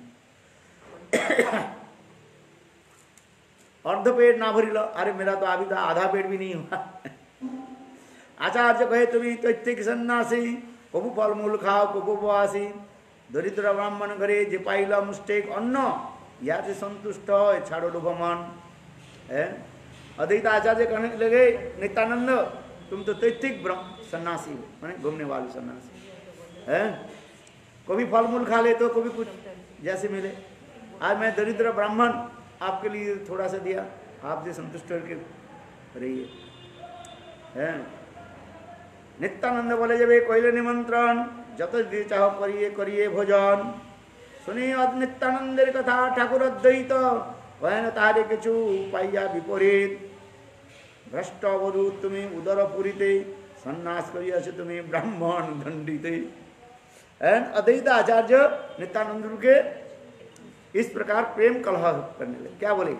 अर्ध पेट ना भरी लो, अरे मेरा तो अभी तो आधा पेट भी नहीं हुआ। आचार्य कहे तुम्हें तैत्तिक सन्यासी कबू फल मूल खाओ कबू उपवासी दरिद्र ब्राह्मण घरे जे पाइल मुष्टेक अन्न या से संतुष्ट छाड़ो लोभमान है। अद्वैत आचार्य कहने लगे नित्यानंद तुम तो तैत्तिक सन्यासी हो, मैंने घूमने वाले सन्यासी है, कभी फल मूल खा ले तो कभी कुछ जैसे मिले। आज मैं दरिद्र ब्राह्मण आपके लिए थोड़ा सा दिया, आपसे संतुष्ट होकर रहिए है। नित्यानंद बोले जब कहले निमंत्रण जत दिए चाहो करिए करिए भोजन শুনি নিত্যানন্দের কথা ঠাকুর অদ্বৈত হয় না তাহারে কিছু পাইয়া বিপরীত ভ্রষ্ট বধূ তুমি উদর পুরীতে সন্ন্যাস করিয়াছো তুমি ব্রাহ্মণ দণ্ডিতে। अद्वैत आचार्य नित्यानंद के इस प्रकार प्रेम कलह करने लगे। क्या बोले?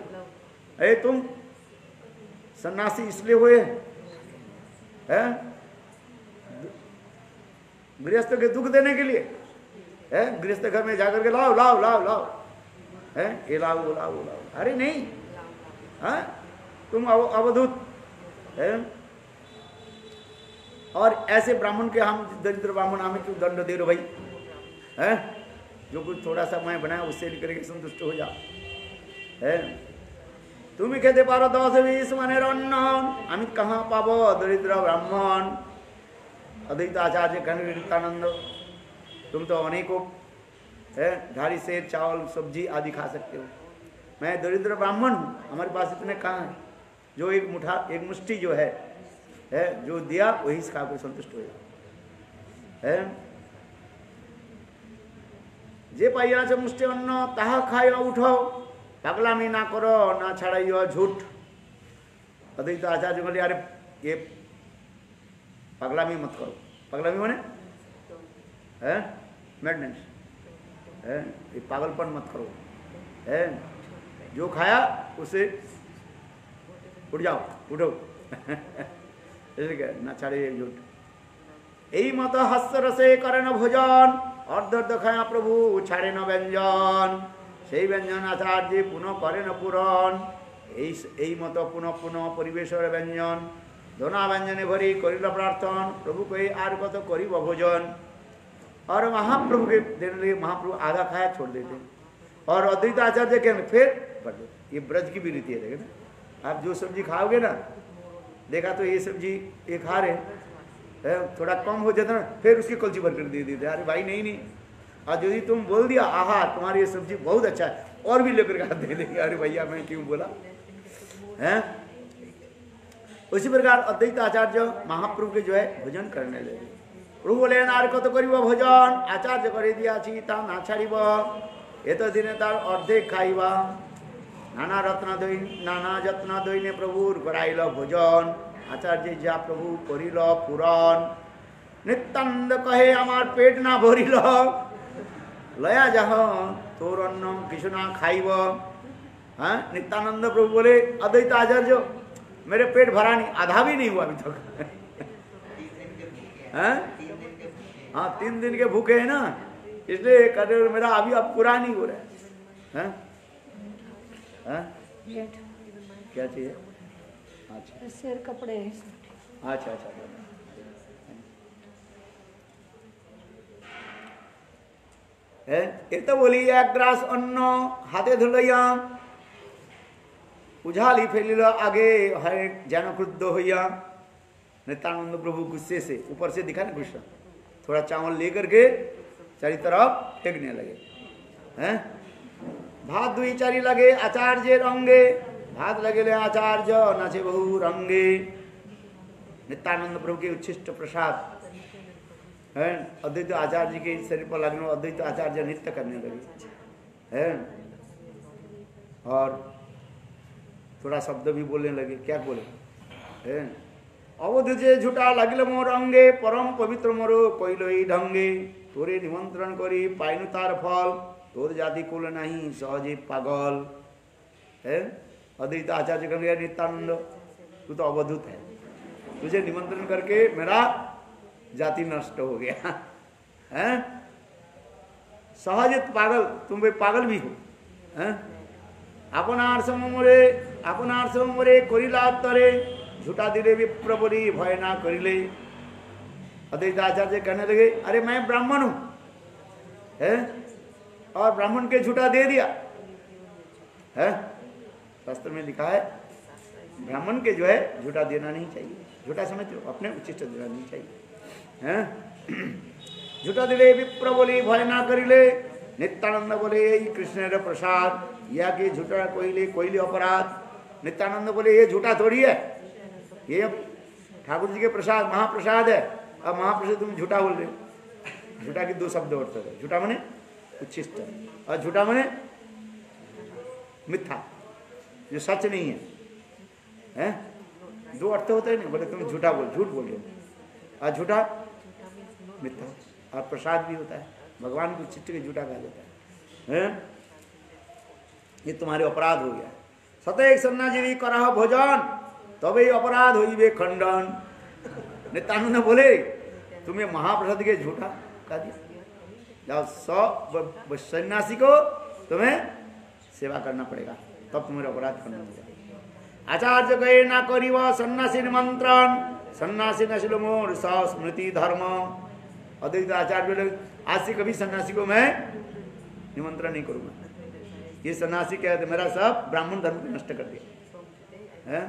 अरे तुम सन्यासी इसलिए हुए हैं गृहस्थ के दुख देने के लिए है, गृहस्थ घर में जाकर के लाओ लाओ लाओ लाओ है, ये लाओ वो लाओ वो लाओ, अरे नहीं है, तुम अवधूत है। और ऐसे ब्राह्मण के हम दरिद्र ब्राह्मण हमें क्यों दंड दे रहे भाई है, जो कुछ थोड़ा सा मैं बनाया उससे करके संतुष्ट हो जाओ है। तुम खेते पारो 10-20 मानेर अन्न আমি कहाँ पाबो दरिद्र ब्राह्मण। अद्वैत आचार्य कहने नित्यानंद तुम तो अनेकों है ढारी से चावल सब्जी आदि खा सकते हो, मैं दरिद्र ब्राह्मण हूँ, हमारे पास इतने कहाँ हैं, जो एक मुठा एक मुष्टि जो है जो दिया वही खा कर संतुष्ट हो जाए है। जे पाइया से मुष्टि अन्न ताहा खाइया उठाओ पागलामी ना करो ना छाड़ाइयो झूठ। अद्वैत आचार्य बोले अरे ये पगलामी मत करो, पगलामी माने है मैडनेस है, ये पागलपन मत करो है, जो खाया उसे उठ जाओ उठो ऐसे क्या ना छाड़े झूठ। यही मत हस्य रसे करे न भोजन अर्ध अर्ध खाया प्रभु छाड़े न व्यंजन সেই ব্যঞ্জন আচার্য পুনঃ করে না পূরণ। এই মতো পুনঃ পুনঃ পরিবেশের ব্যঞ্জন ধনা ব্যঞ্জনে ভরি করিল প্রার্থন प्रभु कहे आर कत करीब भोजन। और महाप्रभु के देने लगे, महाप्रभु आधा खाया छोड़ देते और अद्वैत आचार्य के फिर बढ़ देते। ये ब्रज की भी रीति है, देखे ना आप जो सब्जी खाओगे ना, देखा तो ये सब्जी ये खा रहे है, थोड़ा कम हो जाता ना फिर उसकी कलची भर कर दे देते, अरे भाई नहीं नहीं। और यदि तुम बोल दिया आहा तुम्हारी ये सब्जी बहुत अच्छा है और भी लेकर के दे देंगे, अरे भैया मैं क्यों बोला है। उसी प्रकार अद्वैत आचार्य महाप्रभु के जो है भोजन करने लगे। प्रभु बोले नार कत करिब भोजन आचार्य करे दियाछि ता ना छाड़िब एत दिने तार अर्धेक खाइबा नाना रत्न दई नाना যত্ন দইনে प्रभुर कराइल भोजन आचार्य जा प्रभु करिल पुराण। नित्यानंद कहे आमार पेट ना भरिल लया जाह तोर अन्न किछु ना खाइब। हाँ नित्यानंद प्रभु बोले अद्वैत आचार्य मेरे पेट भरा नहीं, आधा भी नहीं हुआ अभी तक हाँ 3 दिन के भूखे है ना, इसलिए कहते मेरा अभी अब पूरा नहीं हो रहा है। क्या चाहिए? अच्छा सिर कपड़े अच्छा अच्छा एक तो बोली एक ग्रास अन्न हाथे धुलैया उझाली फैलिल आगे है जन क्रुद्ध होइया। नित्यानंद प्रभु गुस्से से ऊपर से दिखा ना गुस्सा, थोड़ा चावल लेकर के चारी तरफ फेंकने लगे हैं। भात दुई चारी लगे आचार्य रंगे भात लगे ले आचार्य नाचे बहु रंगे। नित्यानंद प्रभु के उच्छिष्ट प्रसाद है अद्वैत आचार्य के शरीर पर लगने, अद्वैत आचार्य नृत्य करने लगे हैं और थोड़ा शब्द भी बोलने लगे। क्या बोले हैं? अवध जे झूठा লাগিল मोर अंगे परम पवित्र मोर कइल এই ढंगे तोरे निमंत्रण करी पाइनु तार फल तोर जाति कुल नहीं सहजे पागल है। अद्वैत आचार्य कहेंगे नित्यानंद तू तो अवधूत है, तुझे निमंत्रण करके मेरा जाति नष्ट हो गया है। सहजित पागल, तुम भी पागल भी हो हैं। आपनार समरे करिला तरे झूठा दिले विप्र बोली भय ना करिले। अद्वैत आचार्य कहने लगे अरे मैं ब्राह्मण हूं है और ब्राह्मण के झूठा दे दिया है। शास्त्र में लिखा है ब्राह्मण के जो है झूठा देना नहीं चाहिए, झूठा समझते हो अपने उचिष्ट देना नहीं चाहिए हैं। झूठा दिले विप्र बोली भय ना करिले। नित्यानंद बोले यही कृष्ण प्रसाद या कि झूठा कोइले अपराध। नित्यानंद बोले ये झूठा थोड़ी है, ये ठाकुर जी के प्रसाद महाप्रसाद है। अब महाप्रसाद तुम झूठा बोल रहे हो। झूठा के दो शब्द अर्थ है, झूठा मने उच्छिष्ट और झूठा मने मिथ्या जो सच नहीं है हैं। दो अर्थ होते हैं ना, बोले तुम झूठा बोल झूठ बोल रहे हो और झूठा मिथ्या और प्रसाद भी होता है। भगवान को चिट्ठ के झूठा कहा जाता है। ये तुम्हारे अपराध हो गया। सतैक सन्नाजी करह भोजन तबे अपराध होइबे खंडन। नित्यानंद बोले तुम्हें महाप्रसाद के झूठा कहा दिया, जाओ सब सन्यासी को तुम्हें सेवा करना पड़ेगा तब तुम्हारे अपराध खंडन हो जाएगा। आचार्य कहे ना करिव सन्यासी निमंत्रण सन्यासी नशिल मोर स्मृति धर्म। अद्वैत आचार्य बोले आज से कभी सन्यासी को मैं निमंत्रण नहीं करूंगा। ये सन्यासी कहते मेरा सब ब्राह्मण धर्म को नष्ट कर दिया है।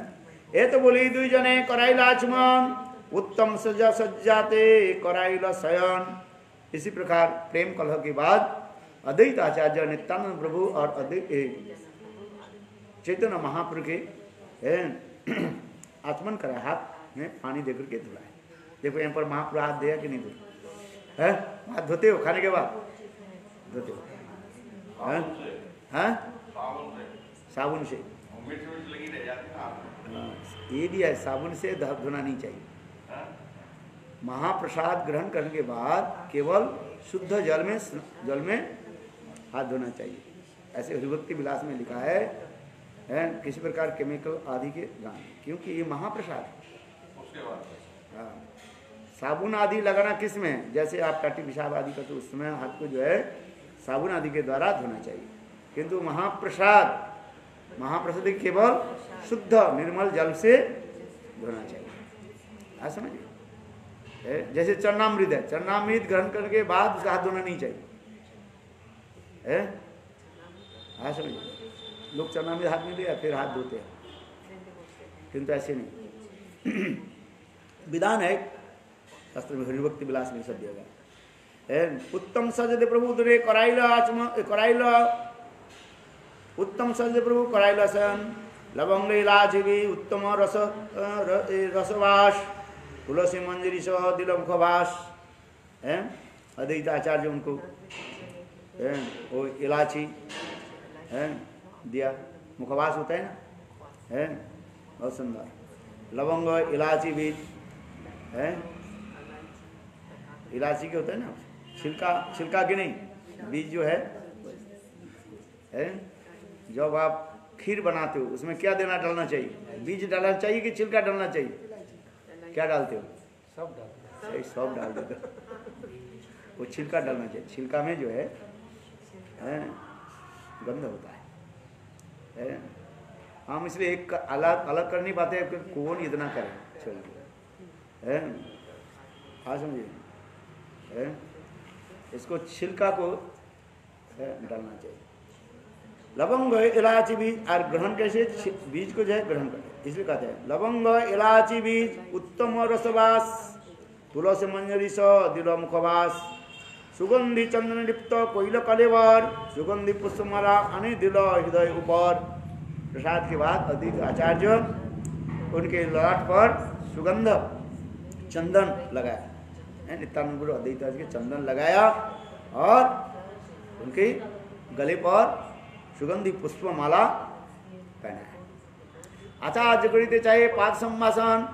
ये तो बोली दुई जने कराइला आचमन उत्तम सज्जा सज्जाते कराइला शयन। इसी प्रकार प्रेम कलह के बाद अद्वैत आचार्य नित्यानंद प्रभु और अद्वैत चैतन्य महाप्रभु के आचमन करा, हाथ में पानी देकर के धुलाए। देखो यहाँ पर महाप्रभु हाथ दिया कि नहीं धुला है। हाथ धोते हो खाने के बाद धोते हो हैं साबुन से। ये भी है साबुन से धोना नहीं चाहिए। महाप्रसाद ग्रहण करने के बाद केवल शुद्ध जल में हाथ धोना चाहिए। ऐसे हरिभक्ति विलास में लिखा है किसी प्रकार केमिकल आदि के दान, क्योंकि ये महाप्रसाद है। साबुन आदि लगाना किस में, जैसे आप टाटी पेशाब आदि करते उस समय हाथ को जो है साबुन आदि के द्वारा धोना चाहिए। किंतु महाप्रसाद केवल शुद्ध निर्मल जल से धोना चाहिए। आप समझिए जैसे चरणामृत है, चरणामृत ग्रहण करने के बाद उसका हाथ धोना नहीं चाहिए। आप समझिए लोग चरणामृत हाथ में लिया फिर हाथ धोते हैं, किंतु ऐसे नहीं। विधान है शास्त्र में हरिभक्ति विलास में सब दिया गया। उत्तम सजदे प्रभु दुरे कराइला उत्तम सजदे प्रभु कराइला सन लवंग इलायची भी उत्तम रसवास तुलसी मंजरी सह दिल मुखवास है। अद्वैत आचार्य उनको वो इलायची है दिया, मुखवास होता है ना है, बहुत सुंदर। लवंग इलायची बीज है, इलायची के होता है ना छिलका के नहीं, बीज जो है जब आप खीर बनाते हो उसमें क्या डालना चाहिए, बीज डालना चाहिए कि छिलका डालना चाहिए? क्या डालते हो? सब डालते हो। सब डाल देते हो। वो छिलका डालना चाहिए। छिलका में जो है गंध होता है। हम इसलिए एक अलग कर नहीं पाते, कौन इतना करे। चलिए हाँ समझिए, इसको छिलका को डालना चाहिए। लवंग इलायची बीज और ग्रहण कैसे, बीज को जो है ग्रहण करते, इसलिए कहते हैं लवंग इलायची बीज उत्तम रसवास तुलसी मंजरी स दिल मुखवास सुगंधि चंदन लिप्त कोइल कलेवर सुगंधि पुष्पमाला अनि दिल हृदय ऊपर। प्रसाद के बाद अद्वैत आचार्य उनके ललाट पर सुगंध चंदन लगाया। नित्यानंद गुरु अद्वैत आचार्य के चंदन लगाया और उनके गले पर सुगंधि पुष्पमाला पहना है। आचार्य करिते चाहे पाद संभाषण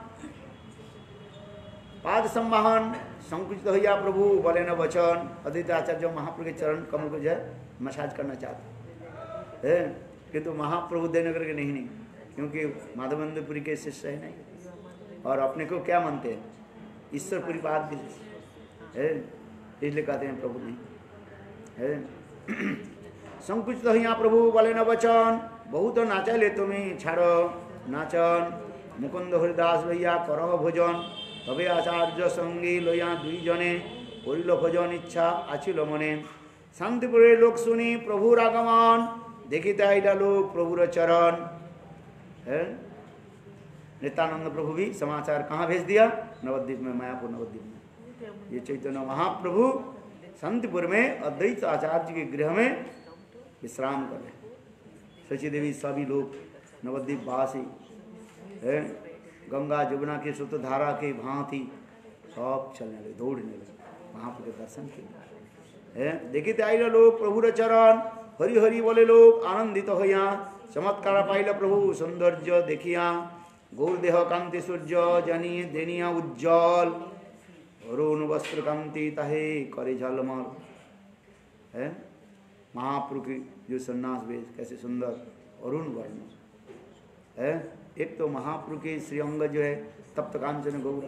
पाद संवाहन संकुचित होया प्रभु बोले न वचन। अद्वैत आचार्य महाप्रभु के चरण कमल को जो है मसाज करना चाहते हैं, किंतु महाप्रभु देने करके नहीं, क्योंकि माधवेंद्रपुरी के शिष्य है नहीं, और अपने को क्या मानते हैं, ईश्वरपुरी बात है, इसलिए कहते हैं प्रभु नहीं है। संकुचित होया प्रभु बोले न वचन। बहुत नाचा ले तुम्हें छाड़ो नाचन। मुकुंद हरिदास भैया करह भोजन। तबे आचार्य संगी लइया दुई जने करिल भोजन इच्छा आछिल मने। शांतिपुरे लोक सुनी प्रभुर आगमन। देखिते आइला लोक प्रभुर चरण है। नित्यानंद प्रभु भी समाचार कहाँ भेज दिया? नवद्वीप में, मायापुर नवद्वीप में। ये चैतन्य महाप्रभु शांतिपुर में अद्वैत आचार्य के गृह में विश्राम कर रहे। शची देवी सभी लोग नवद्वीप वासी है, गंगा जमुना के सूत्र धारा के भांति सब चलने लगे, दौड़ने लगे महाप्रभु के दर्शन के लिए। देखिते आइल लोग प्रभुर चरण। हरि हरि बोले लोग आनंदित होया। चमत्कार पाइल प्रभु सौंदर्य देखिया। गौर देह कांति सूर्य जनी देनिया उज्जवल। अरुण वस्त्र कांति ताहे करे झलमल है। महाप्रभु की जो सन्यास वेश कैसे सुंदर अरुण वर्ण है। एक तो महाप्रभु के श्री अंग जो है तप्त कांचन गौर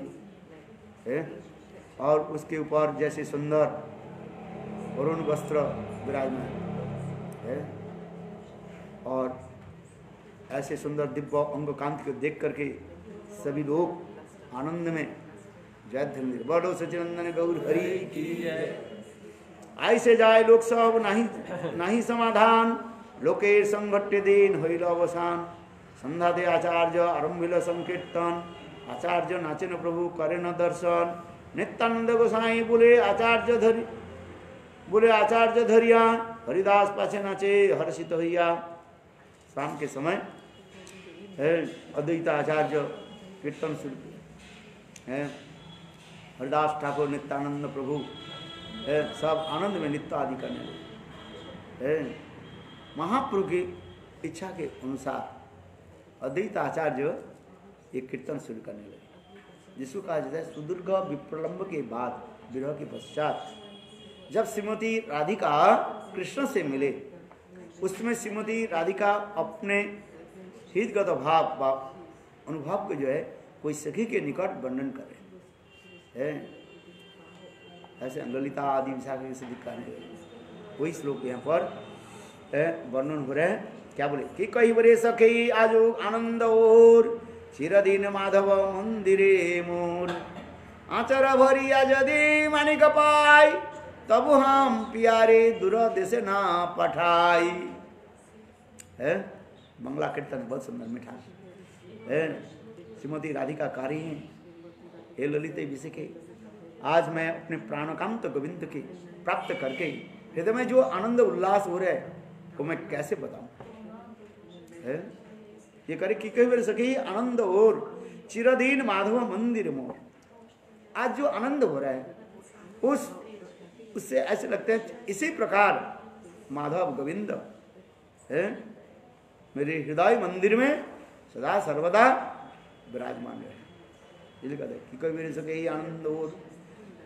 है, और उसके ऊपर जैसे सुंदर अरुण वस्त्र विराजमान है, और ऐसे सुंदर दिव्य अंग कांति को देख करके सभी लोग आनंद में जय धन्य बड़ो सचिनंदन गौर हरि की जय। ऐसे जाए लोक सब नहीं समाधान। लोके संघट्य दिन होइल अवसान। संध्या दे आचार्य आरंभिल संकीर्तन। आचार्य नाचन प्रभु करे न दर्शन। नित्यानंद गोसाई बोले आचार्य धरिया। हरिदास पाछे नाचे हर्षित होइया। शाम के समय है अद्वैत आचार्य कीर्तन शुरू है। हरिदास ठाकुर नित्यानंद प्रभु है, सब आनंद में नृत्य आदि करने लगे। महाप्रभु की इच्छा के अनुसार अद्वैत आचार्य एक कीर्तन शुरू करने लगे, जिसको कहा जाता है सुदीर्घ विप्रलंब के बाद, विरह के पश्चात जब श्रीमती राधिका कृष्ण से मिले, उसमें श्रीमती राधिका अपने हृदगत भाव अनुभव को जो है कोई सखी के निकट वर्णन करे है। ऐसे ललिता आदि विशाखा से दिखाने वही श्लोक यहाँ पर वर्णन हो रहे हैं। क्या बोले कि कई बरे सखी आजो आनंद और चिरदीन माधव मंदिरे मोर। आचर भरिया यदि मानिक पाई तब हम प्यारे दूर देश ना पठाई है। मंगला कीर्तन बहुत सुंदर मीठा है। श्रीमती राधिका कह रही हैं, हे ललित विषय, आज मैं अपने प्राणकांत गोविंद के प्राप्त करके हृदय में जो आनंद उल्लास हो रहा है वो मैं कैसे बताऊं है। ये करे कि कई बार सके आनंद और चिरदीन माधव मंदिर मोर। आज जो आनंद हो रहा है उससे ऐसे लगता है इसी प्रकार माधव गोविंद है मेरे हृदय मंदिर में सदा सर्वदा विराजमान रहे। इसलिए कहते कि कई बार सके आनंद और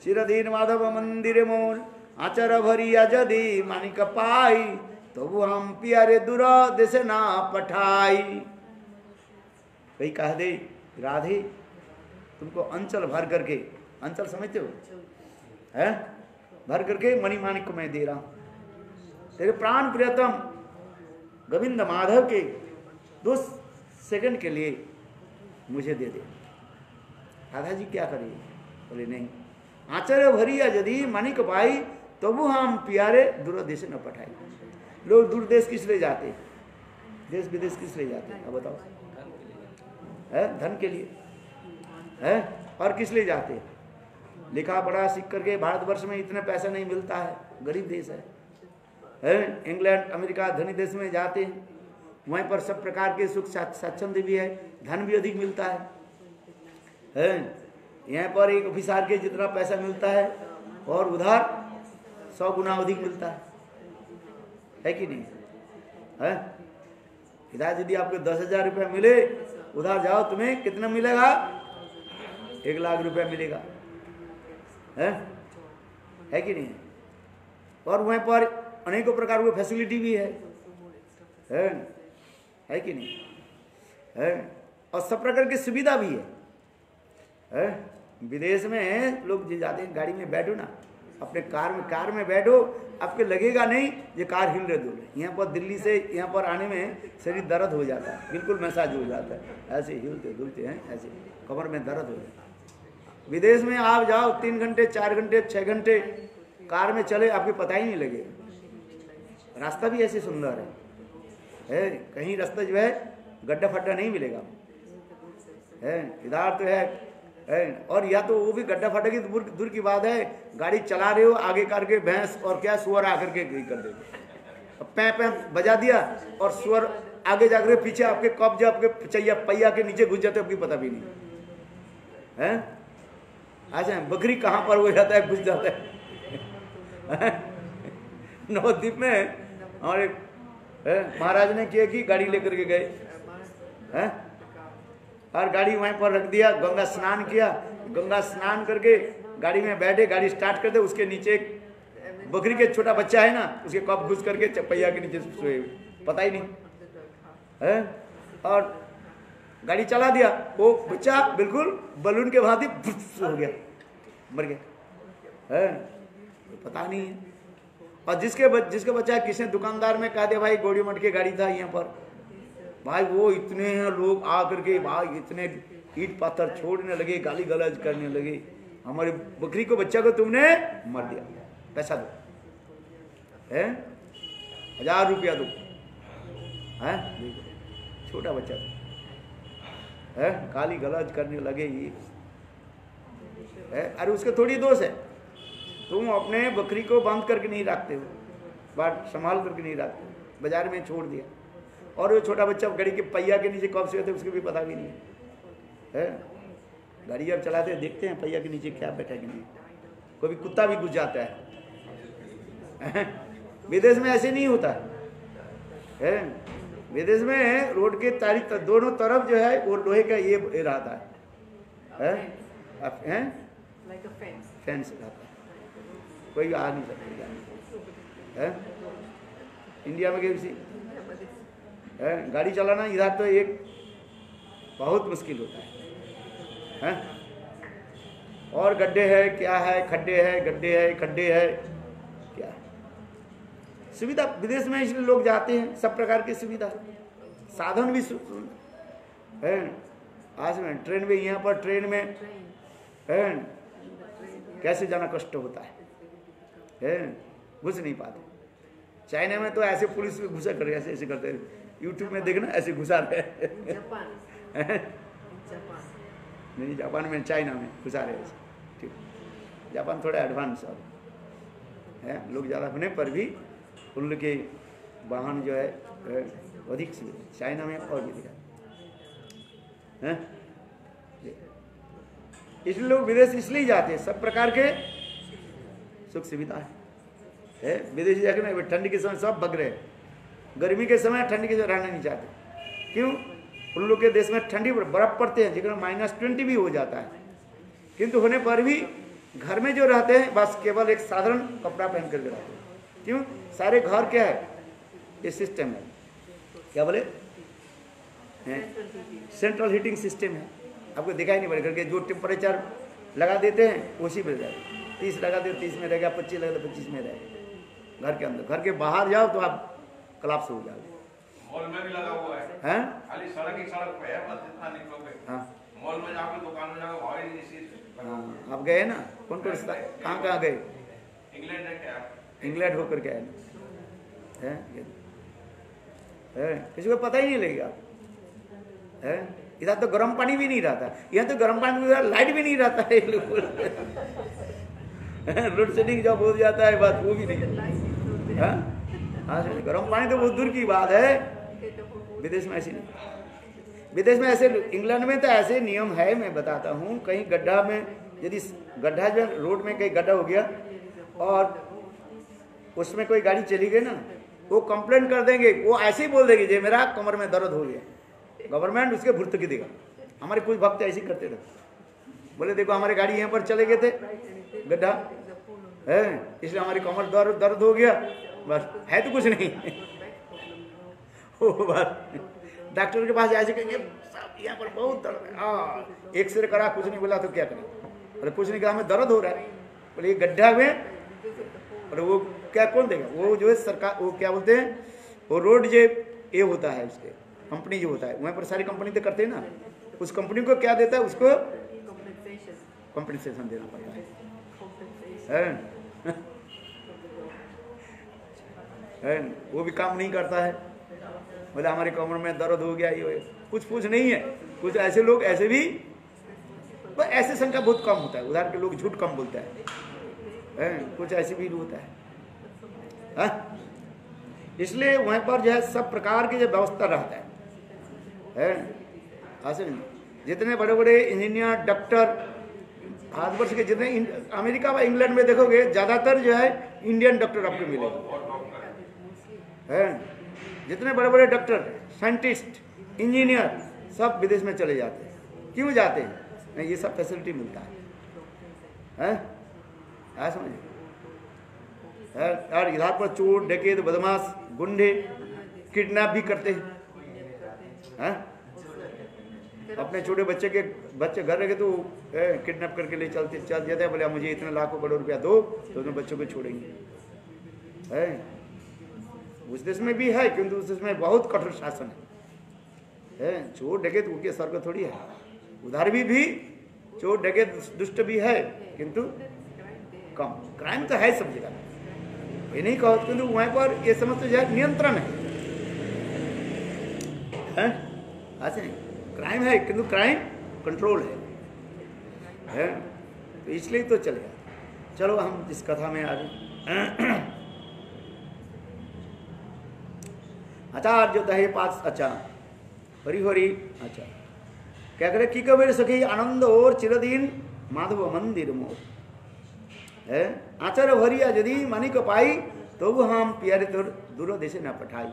चिरदीन माधव मंदिर मोर। आचर भरिया यदि मानिक पाई तबु हम प्यारे दूर देश ना पठाई। कहीं कह दे राधे तुमको अंचल भर करके, अंचल समझते हो है, भर करके मणिमाणिक को मैं दे रहा हूं। तेरे प्राण प्रियतम गोविंद माधव के 2 सेकंड के लिए मुझे दे दे। राधा जी क्या करिए? बोले नहीं, आचार्य भरिया यदि मानिक पाई तबु हम प्यारे दूर देश न पठाई। लोग दूर देश किस लिए जाते, देश विदेश किस लिए जाते अब बताओ? है धन के लिए है, और किस लिए जाते? लिखा पढ़ा सीख करके भारतवर्ष में इतने पैसा नहीं मिलता है, गरीब देश है। इंग्लैंड अमेरिका धनी देश में जाते हैं, वहीं पर सब प्रकार के सुख स्वाच्छंद्य भी है, धन भी अधिक मिलता है। यहाँ पर एक ऑफिसर के जितना पैसा मिलता है और उधर 100 गुना अधिक मिलता है कि नहीं है? इधर यदि आपको 10,000 रुपया मिले, उधर जाओ तुम्हें कितना मिलेगा? 1 लाख रुपया मिलेगा। है कि नहीं? और वहाँ पर अनेकों प्रकार की फैसिलिटी भी है कि नहीं? है, और सब प्रकार की सुविधा भी है। विदेश में लोग जो जाते हैं गाड़ी में बैठो ना, अपने कार में बैठो, आपके लगेगा नहीं ये कार हिल रहे डुल रहे। यहाँ पर दिल्ली से यहाँ पर आने में शरीर दर्द हो जाता है, बिल्कुल मसाज हो जाता है, ऐसे हिलते डुलते हैं, ऐसे कमर में दर्द हो जाता है। विदेश में आप जाओ 3 घंटे 4 घंटे 6 घंटे कार में चले, आपको पता ही नहीं लगेगा। रास्ता भी ऐसे सुंदर है, कहीं रास्ता जो है गड्ढा फड्डा नहीं मिलेगा है, इधर तो है। और या तो वो भी गड्ढा फटा की दूर की बात है, गाड़ी चला रहे हो आगे करके भैंस और क्या सुअर आकर के कर देगा, पै बजा दिया और सुअर आगे जाकर पीछे आपके कब जब आपके पहिया के नीचे घुस जाते आपको पता भी नहीं है। अच्छा बकरी कहाँ पर हो जाता है, घुस जाता है। नवद्वीप में हमारे महाराज ने किया कि गाड़ी लेकर के गए हैं और गाड़ी वहीं पर रख दिया, गंगा स्नान किया, गंगा स्नान करके गाड़ी में बैठे, गाड़ी स्टार्ट कर दे, उसके नीचे एक बकरी के छोटा बच्चा है ना, उसके कप घुस करके चपैया के नीचे सोए, पता ही नहीं है। और गाड़ी चला दिया, वो बच्चा बिल्कुल बलून के भांति हो गया, मर गया है, पता नहीं है। और जिसके बच्चा किसी दुकानदार में कहा दिया भाई गोड़ी मट के गाड़ी था यहाँ पर, भाई वो इतने लोग आकर के भाई इतने ईट पत्थर छोड़ने लगे, गाली गलौज करने लगे, हमारे बकरी को बच्चा को तुमने मार दिया, पैसा दो, 1000 रुपया दो, है छोटा बच्चा है, गाली गलौज करने लगे ये है। अरे उसके थोड़ी दोष है, तुम अपने बकरी को बंद करके नहीं रखते हो, बात संभाल करके नहीं रखते, बाजार में छोड़ दिया। और वो छोटा बच्चा गाड़ी के पहिया के नीचे कब से होते उसको भी पता भी नहीं है। गाड़ी जब चलाते हैं देखते हैं पहिया के नीचे क्या बैठा कि नहीं, कभी कुत्ता भी घुस जाता है। विदेश में ऐसे नहीं होता है, विदेश में रोड के दोनों तरफ जो है वो लोहे का ये रहता है, फेंस रहता है, कोई आ नहीं सकता है। इंडिया में किसी गाड़ी चलाना इधर तो एक बहुत मुश्किल होता है। और गड्ढे है क्या है, खड्डे है गड्ढे है खड्डे है क्या सुविधा विदेश में, इसलिए लोग जाते हैं, सब प्रकार की सुविधा, साधन भी है। आज में ट्रेन में, यहाँ पर ट्रेन में है कैसे जाना कष्ट होता है, घुस नहीं पाते। चाइना में तो ऐसे पुलिस में घुसा कर ऐसे ऐसे करते हैं, यूट्यूब में देखना ऐसे घुसा रहे नहीं, जापान में चाइना में घुसा रहे ऐसे, ठीक। जापान थोड़ा एडवांस है, लोग ज़्यादा होने पर भी उन लोग के वाहन जो है अधिक सुविधा, चाइना में और भी दिखा है। इसलिए लोग विदेश इसलिए जाते हैं, सब प्रकार के सुख सुविधा है। विदेशी जाकर ना ठंडी के समय सब भग रहे हैं, गर्मी के समय ठंडी के समय रहना नहीं चाहते, क्यों? उन लोग के देश में ठंडी बर्फ पड़ते हैं, जिसमें -20 भी हो जाता है, किंतु होने पर भी घर में जो रहते हैं बस केवल एक साधारण कपड़ा पहन करके रहते हैं। क्यों? सारे घर क्या है, ये सिस्टम है, क्या बोले, सेंट्रल हीटिंग सिस्टम है। आपको दिखाई नहीं पड़ेगा कि जो टेम्परेचर लगा देते हैं उसी में रहेगा, 30 लगा दे 30 में रहेगा, 25 लगा दे 25 में रहेगा घर के अंदर। घर के बाहर जाओ तो आप कलाप्स हो जाओगे। मॉल में भी लगा हुआ है, हैं? खाली सड़क ही सड़क पे है, बस इतना निकलोगे। हाँ, मॉल में जाकर दुकान में जाकर भाई इसी हाँ, आप गए ना, कौन कहाँ गए? इंग्लैंड है क्या? इंग्लैंड होकर के आए हैं, किसी को पता ही नहीं लगेगा है। इधर तो गर्म पानी भी नहीं रहता, यहाँ तो गर्म पानी में लाइट भी नहीं रहता है, लोड शेडिंग जब हो जाता है बात वो भी नहीं। हाँ, गर्म पानी तो बहुत दूर की बात है, विदेश में ऐसी नहीं। विदेश में ऐसे, इंग्लैंड में तो ऐसे नियम है, मैं बताता हूँ। कहीं गड्ढा में, यदि गड्ढा जो रोड में कहीं गड्ढा हो गया और उसमें कोई गाड़ी चली गई ना, वो कंप्लेंट कर देंगे, वो ऐसे ही बोल देंगे जे मेरा कमर में दर्द हो गया, गवर्नमेंट उसके भुगतान देगा। हमारे कुछ भक्त ऐसे ही करते रहते, बोले देखो हमारे गाड़ी यहाँ पर चले गए थे गड्ढा है, इसलिए हमारी कमर दर्द हो गया, बस है तो कुछ नहीं। ओ बस डॉक्टर के पास जाए कहेंगे साहब यहाँ पर बहुत दर्द है, हाँ एक्सरे करा, कुछ नहीं बोला तो क्या करें, अरे कुछ नहीं कहा हमें दर्द हो रहा है, बोले ये गड्ढा में, और वो क्या कौन देगा, वो जो है सरकार, वो क्या बोलते हैं, वो रोड जो ये होता है उसके कंपनी जो होता है, वहाँ पर सारी कंपनी तो करते हैं ना, उस कंपनी को क्या देता है, उसको कॉम्पनसेशन देना पड़ता है, वो भी काम नहीं करता है, बोले हमारी कमर में दर्द हो गया, ये कुछ नहीं है। कुछ ऐसे लोग ऐसे भी, ऐसे संख्या बहुत कम होता है, उधर के लोग झूठ कम बोलते हैं, कुछ ऐसे भी होता है, इसलिए वहाँ पर जो है सब प्रकार की जो व्यवस्था रहता है, ऐसे नहीं, जितने बड़े बड़े इंजीनियर डॉक्टर भारतवर्ष के जितने अमेरिका व इंग्लैंड में देखोगे ज्यादातर जो है इंडियन डॉक्टर आपको मिलेंगे, जितने बड़े बड़े डॉक्टर साइंटिस्ट इंजीनियर सब विदेश में चले जाते हैं। क्यों जाते हैं? नहीं, ये सब फैसिलिटी मिलता है, समझे। और इधर पर चोर डकैत बदमाश गुंडे किडनैप भी करते हैं, अपने छोटे बच्चे घर रखे तो किडनैप करके ले चल जाते हैं, बोले मुझे इतने लाखों करोड़ रुपया दो तो उन बच्चों को छोड़ेंगे, उस देश में भी है, किंतु उस देश में बहुत कठोर शासन है, चोर डकैत उनके सर को थोड़ी है, उधर भी चोर डकैत दुष्ट भी है, किंतु कम, क्राइम तो है सब जगह, ये नहीं कहो, किंतु वहां पर ये समझते जो है नियंत्रण है, ऐसे नहीं, क्राइम है किंतु क्राइम कंट्रोल है, तो इसलिए तो चलेगा। चलो हम इस कथा में आगे। आचार्य दहे पास, अच्छा हरि हरि, अच्छा क्या करे की कबीर सखी आनंद और चिरदीन माधव मंदिर मोह है, आचार्य भरिया यदि मानिक पाई तो वो हम प्यारे तो दूर देश न पठाई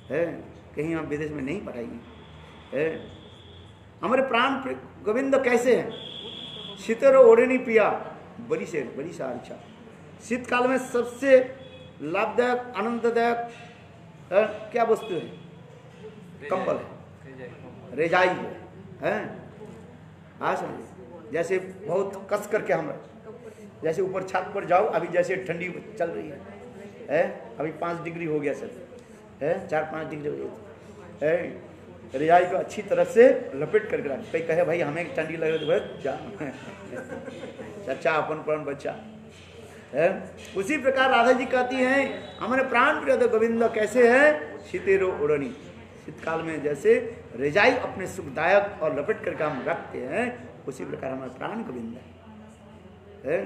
है, कहीं हम विदेश में नहीं पठाएंगे। हमारे प्राण गोविंद कैसे हैं? शीतर ओढ़नी पिया बड़ी से बड़ी सारिछा, शीतकाल में सबसे लाभदायक आनंददायक क्या वस्तु है? कंबल है, रेजाई है, समझे। जैसे बहुत कस करके हम जैसे ऊपर छत पर जाओ, अभी जैसे ठंडी चल रही है, अभी 5 डिग्री हो गया सर, 4-5 डिग्री हो गई है, रेजाई को अच्छी तरह से लपेट करके रख। कोई कहे भाई हमें ठंडी लग रही है तो चाचा अपन प्राण बच्चा है। उसी प्रकार राधा जी कहती हैं हमारे प्राण प्रिय गोविंद कैसे है? शीतेरो ओढ़नी, शीतकाल में जैसे रेजाई अपने सुखदायक और लपेट करके हम रखते हैं, उसी प्रकार हमारे प्राण गोविंद है।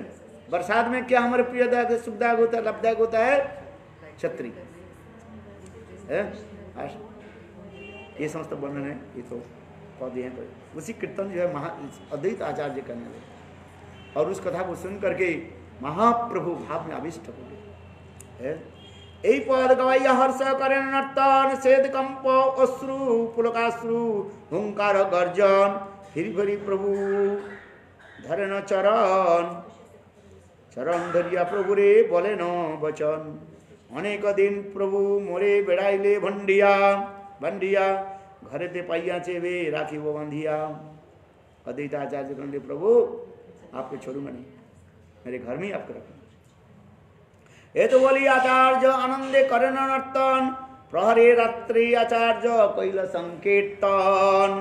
बरसात में क्या हमारे प्रियदायक सुखदायक होता है, लाभदायक होता है? छतरी है। ये समस्त वर्णन है, ये तो पौधे हैं। उसी कीर्तन जो है महा अद्वैत आचार्य करने लगे और उस कथा को सुन करके महाप्रभु भाव में आविष्ट हो गए। यही पद गवैया हर्ष करें नर्तन सेद कंप अश्रु पुलकाश्रु हुंकार गर्जन फिर फिर प्रभु धरे न चरण चरण धरिया प्रभु रे बोले न वचन अनेक दिन प्रभु मोरे बेड़ाइले भंडिया बंडिया घरे ते पाइया चेवे राखी वो बंधिया। अद्वैत आचार्य कहते प्रभु आपको छोड़ूंगा नहीं, मेरे घर में ही आपको रखूंगा। ये तो बोली आचार्य आनंदे करें नर्तन प्रहरे रात्रि आचार्य कैल संकीर्तन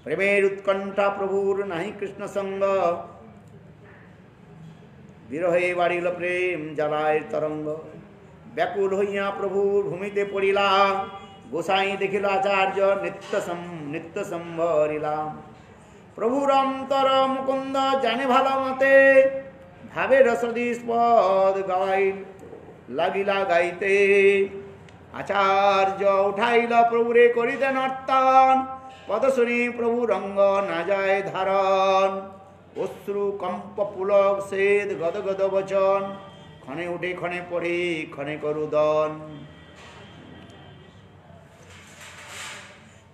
प्रेमेर उत्कंठा प्रभुर नहीं कृष्ण संग विरहे बाड़िल प्रेम जलाय तरंग व्याकुल हइया प्रभु भूमिते पड़िला गोसाई देखिल आचार्य नित्य संभरिला प्रभुर अंतर मुकुंद जाने भाला मते भावे रसदीस पद गाई लागिला गाइते आचार्य उठाइला प्रभु रे करिते नर्तन पद सुनी प्रभु रंग ना जाए धारन अश्रु कंप पुलक सेद गद गद वचन खने उठे खने पड़े खने करुदन।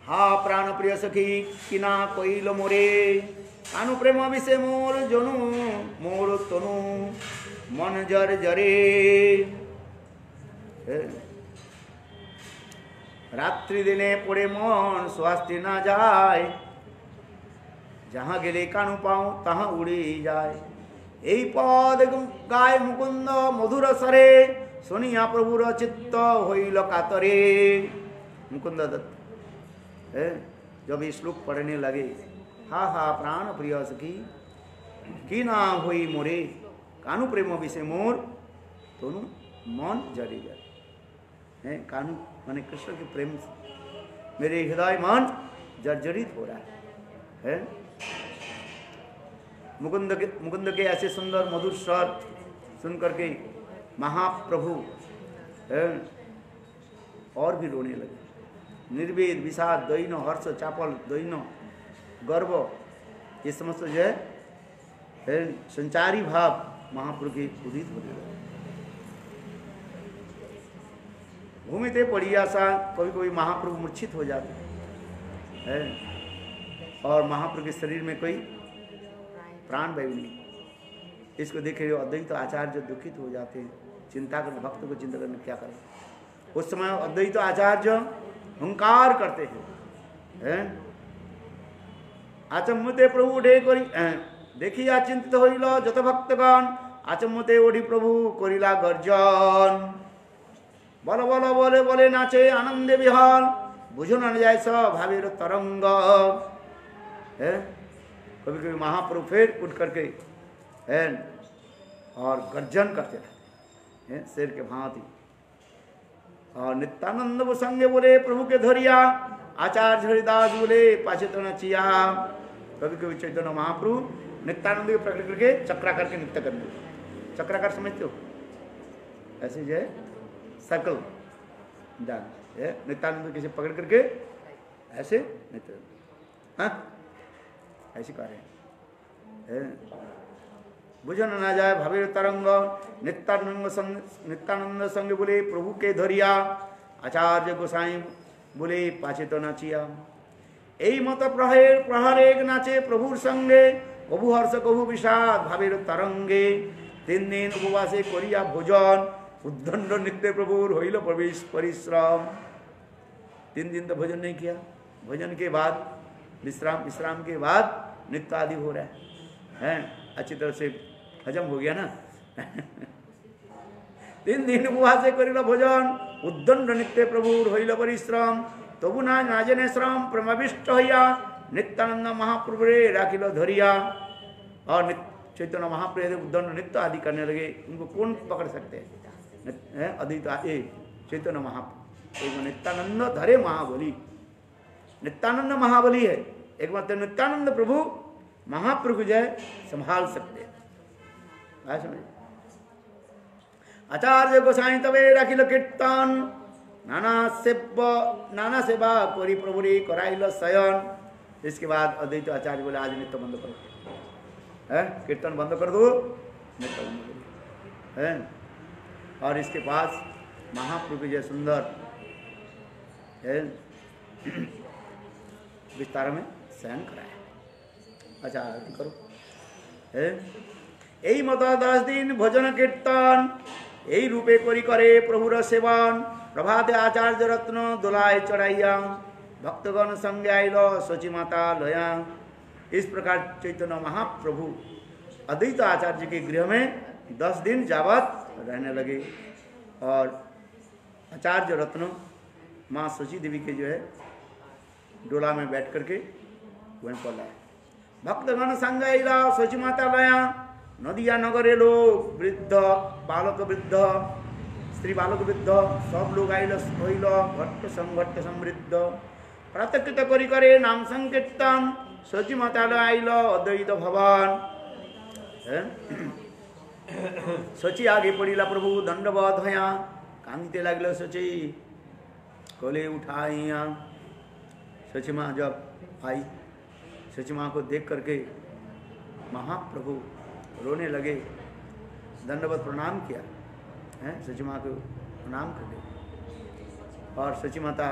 हा प्राण प्रिय सखी किना कोइल मोरे कानु प्रेम विषे मोर जनु मोर तनु मन जर जरे। रात्रि दिने पड़े मन स्वास्थ्य ना जाए, जहाँ गेले कानु पाऊँ तहाँ उड़ी जाए। এই পদ গায় মুকুন্দ মধুর স্বরে, শুনিয়া প্রভুর চিত্ত হইল কাতরে। मुकुंद दत्त है जब ये श्लोक पढ़ने लगे, हा हा प्राण प्रिय सखी की ना हुई मोरे, कानु प्रेम विषय मोर दोनों मन जरी जाए। है कानु माने कृष्ण के प्रेम से मेरे हृदय मन जर्जरित हो रहा है। मुकुंद के ऐसे सुंदर मधुर स्वर सुन करके महाप्रभु और भी रोने लगे। निर्वेद विषाद दैन हर्ष चापल दैन गर्व ये समस्त जो है संचारी भाव महाप्रभु के उदित होने लगे। घूमते पड़िया सा कभी कभी महाप्रभु मूर्छित हो जाते हैं और महाप्रभु के शरीर में कोई प्राण वायु नहीं। इसको देखे अद्वैत आचार्य दुखित हो जाते हैं, चिंता करने भक्त को चिंता करने क्या करें। उस समय अद्वैत आचार्य हुंकार करते हैं, आचम्यते प्रभु उठे करी देखिया चिंतित होइल जत भक्तगण, आचम्यते ओढ़ी प्रभु करिला गर्जन। बल बल बोले बोले नाचे आनंदे विहल, बुझो न जाए स भावेर तरंग। कभी कभी महाप्रभु फिर उठ करके और गर्जन करते रहते हैं शेर के भांति। और नित्यानंद वो संगे बोले प्रभु के धरिया, आचार्य हरिदास बोले पाछे तो नचिया। कभी कभी चैतन्य महाप्रभु नित्यानंद के प्रकट करके चक्राकार के नृत्य करने। चक्राकार समझते हो? ऐसे जो है सर्कल डांस, नित्यानंद किसी पकड़ करके ऐसे नृत्य, हाँ ऐसे कर रहे हैं। बुझन ना जाए भावे तरंग, नित्यानंद संग बोले प्रभु के धरिया, आचार्य गोसाई बोले पाछे तो नाचिया। यही मत प्रहर एक नाचे प्रभुर संगे, कभु हर्ष कभु विषाद भावेर तरंगे। 3 दिन उपवासे करिया भोजन, उद्दंड नित्य प्रभुर होइल प्रवेश परिश्रम। 3 दिन तो भोजन नहीं किया, भोजन के बाद विश्राम के बाद नित्य आदि हो रहा है, अच्छी तरह से हजम हो गया ना। 3 दिन उपवासे करिल भोजन, उद्दंड नित्य प्रभुर होइल परिश्रम। तबु ना नाजने श्रम प्रमाविष्ट हइया, नित्यानंद महाप्रभु रे राखिल धरिया। और चैतन्य महाप्रभु उद्दंड नृत्य आदि करने लगे। उनको कौन पकड़ सकते हैं? अद्वैत चैतन्य महाप्रभु, नित्यानंद धरे महाबली, नित्यानंद महाबली है। एक मात्र नित्यानंद प्रभु महाप्रभु जो है संभाल सकते हैं। आचार्य गोसाई तबे राखिल कीर्तन, नाना सेवा करी प्रभु रे कराइल शयन। इसके बाद अद्वैत आचार्य बोले आज नित्य बंद करो, कीर्तन बंद कर दो, नित्य बंद करो। और इसके पास महाप्रभु जो सुंदर विस्तार में शयन कराया। अच्छा आरती करो। यही मत 10 दिन भजन कीर्तन, यही रूपे करी करे प्रभुर सेवन। प्रभाते आचार्य रत्न दोलाय चढ़ाइया, भक्तगण संग आइल शची माता लया। इस प्रकार चैतन्य महाप्रभु अद्वैत आचार्य के गृह में 10 दिन जावत रहने लगे। और आचार्य रत्न माँ शची देवी के जो है डोला में बैठ करके वहीं पर लाए। भक्तगण संग आइला शची माता लया, नदिया नगरे लोग वृद्ध बालक वृद्ध स्त्री बालक वृद्ध सब लोग आइल होइल घट्ट समृद्ध। प्रातकृत करी करे नाम संकीर्तन, शची माता आइल अद्वैत भवन। शची आगे पड़िला प्रभु दंडवत हया, कांदते लगल शची कोले उठाइया। शची माँ जब आई, शची माँ को देख करके महाप्रभु रोने लगे, दंडवत प्रणाम किया है, शची माँ को प्रणाम कर दिया। और शची माता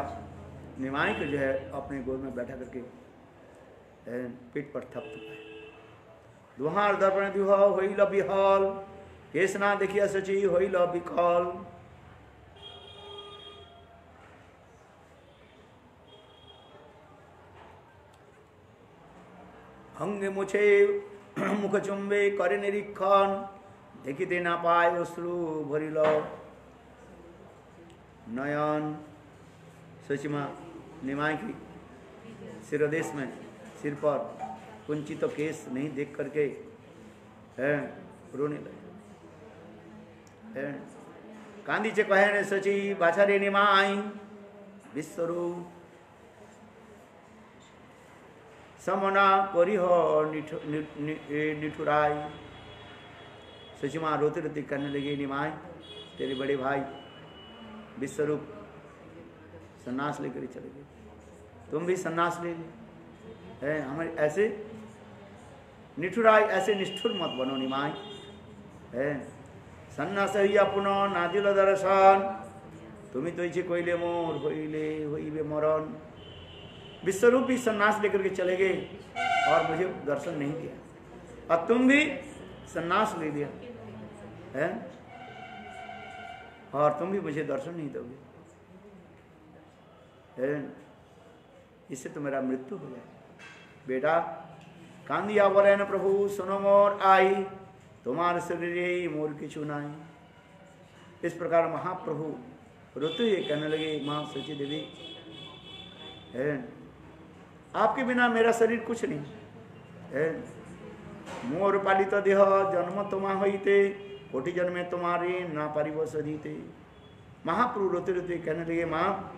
निमाई को जो है अपने गोद में बैठा करके पेट पर थप थपाए। दुहार दर्पण दुह होइल बिहल, केस ना देखिया सची होइल बिकल। अंगे मुछे मुख चुम्बे करे निरीक्षण, देखिते ना पाए अश्रु भरिल नयन। सचिमा निमाई की सिरदेश में सिर पर कुंचित तो केस नहीं देख करके है रोने लगे। कांदी चे कहे ने सची बाछारे निमाई विश्वरूप समना करी हो निठुराई। सचिमा रोते रोते करने लगे, निमाई तेरे बड़े भाई विश्वरूप सन्यास लेकर चले गए, तुम भी सन्यास ले ले। है हमारे ऐसे निठुराई, ऐसे निष्ठुर मत बनो निमाई। है सन्यास ही अपनो नादिल दर्शन, तुम्हें तो इसे कोइले मोर होइले होइबे मरण। विश्वरूप भी सन्यास लेकर के चले गए और मुझे दर्शन नहीं दिया, और तुम भी सन्यास ले लिया है और तुम भी मुझे दर्शन नहीं दोगे। इससे तो मेरा मृत्यु हो जाए। बेटा कांदिया बोले न प्रभु सुनो मोर आई, तुम्हारे शरीर मोर किछु नाई। इस प्रकार महाप्रभु रोते हुए कहने लगे, माँ सची देवी है आपके बिना मेरा शरीर कुछ नहीं है। मोर पालित देह जन्म तुम्हा होते, कोटि जन्मे तुम्हारे ना पारिव सधीते। महाप्रभु रोते रोते कहने लगे, माँ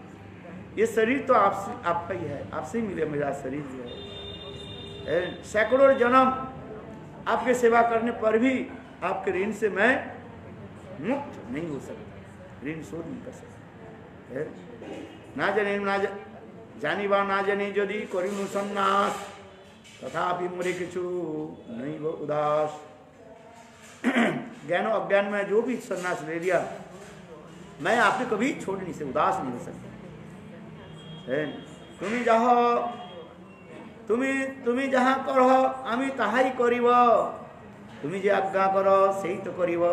ये शरीर तो आपका ही है, आपसे ही मिले मेरा शरीर जो है। सैकड़ों जन्म आपके सेवा करने पर भी आपके ऋण से मैं मुक्त नहीं हो सकता, ऋण शोध नहीं कर सकता। ना जाने ना जानी बा ना जानी यदि करिनु सन्यास, तथापि मोरे किछु नहीं वो उदास। ज्ञान और अज्ञान में जो भी सन्यास ले लिया, मैं आपने कभी छोड़ नहीं से उदास नहीं हो सकता। तुम्हें जहाँ तुम्हें जहाँ करो आमी ताहाई करिब, तुम्हें जे आज्ञा करो सही तो करिब।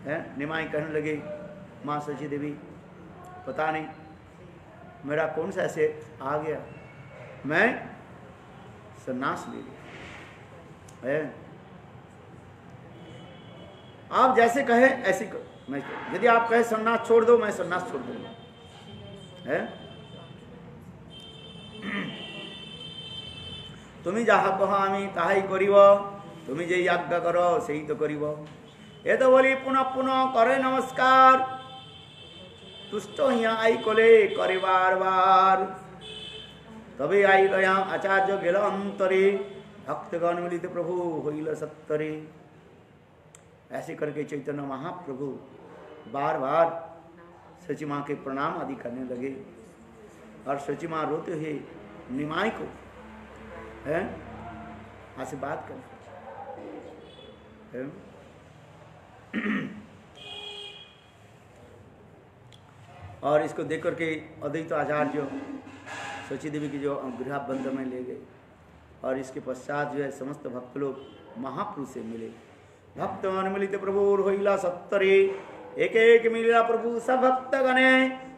है निमाई कहने लगे, माँ सची देवी पता नहीं मेरा कौन सा ऐसे आ गया, मैं सन्यास ले लिया है। आप जैसे कहे ऐसे मैं, यदि आप कहे सन्यास छोड़ दो, मैं सन्यास छोड़ दूंगा है। तुम्हें जहाँ कहो आमी ताहाई करिब, तुम्हें जे आज्ञा करो सही तो करिब। ये तो बोली पुनः पुनः करे नमस्कार, तुष्ट यहाँ आई कोले करे बार बार। तभी आई यहाँ आचार्य गेल अंतरे, भक्तगण मिलित प्रभु होइल सत्तरे। ऐसे करके चैतन्य महाप्रभु बार बार सची माँ के प्रणाम आदि करने लगे, और सची माँ रोते हुए निमाई को है आशीर्वाद कर। और इसको देख करके अद्वैत आचार्य सची देवी की जो गृह बंद में ले गए, और इसके पश्चात जो है समस्त भक्त लोग महापुरुष से मिले। भक्त मिलित प्रभु होइला सत्तरे, एक एक मिला प्रभु सब भक्त गणे,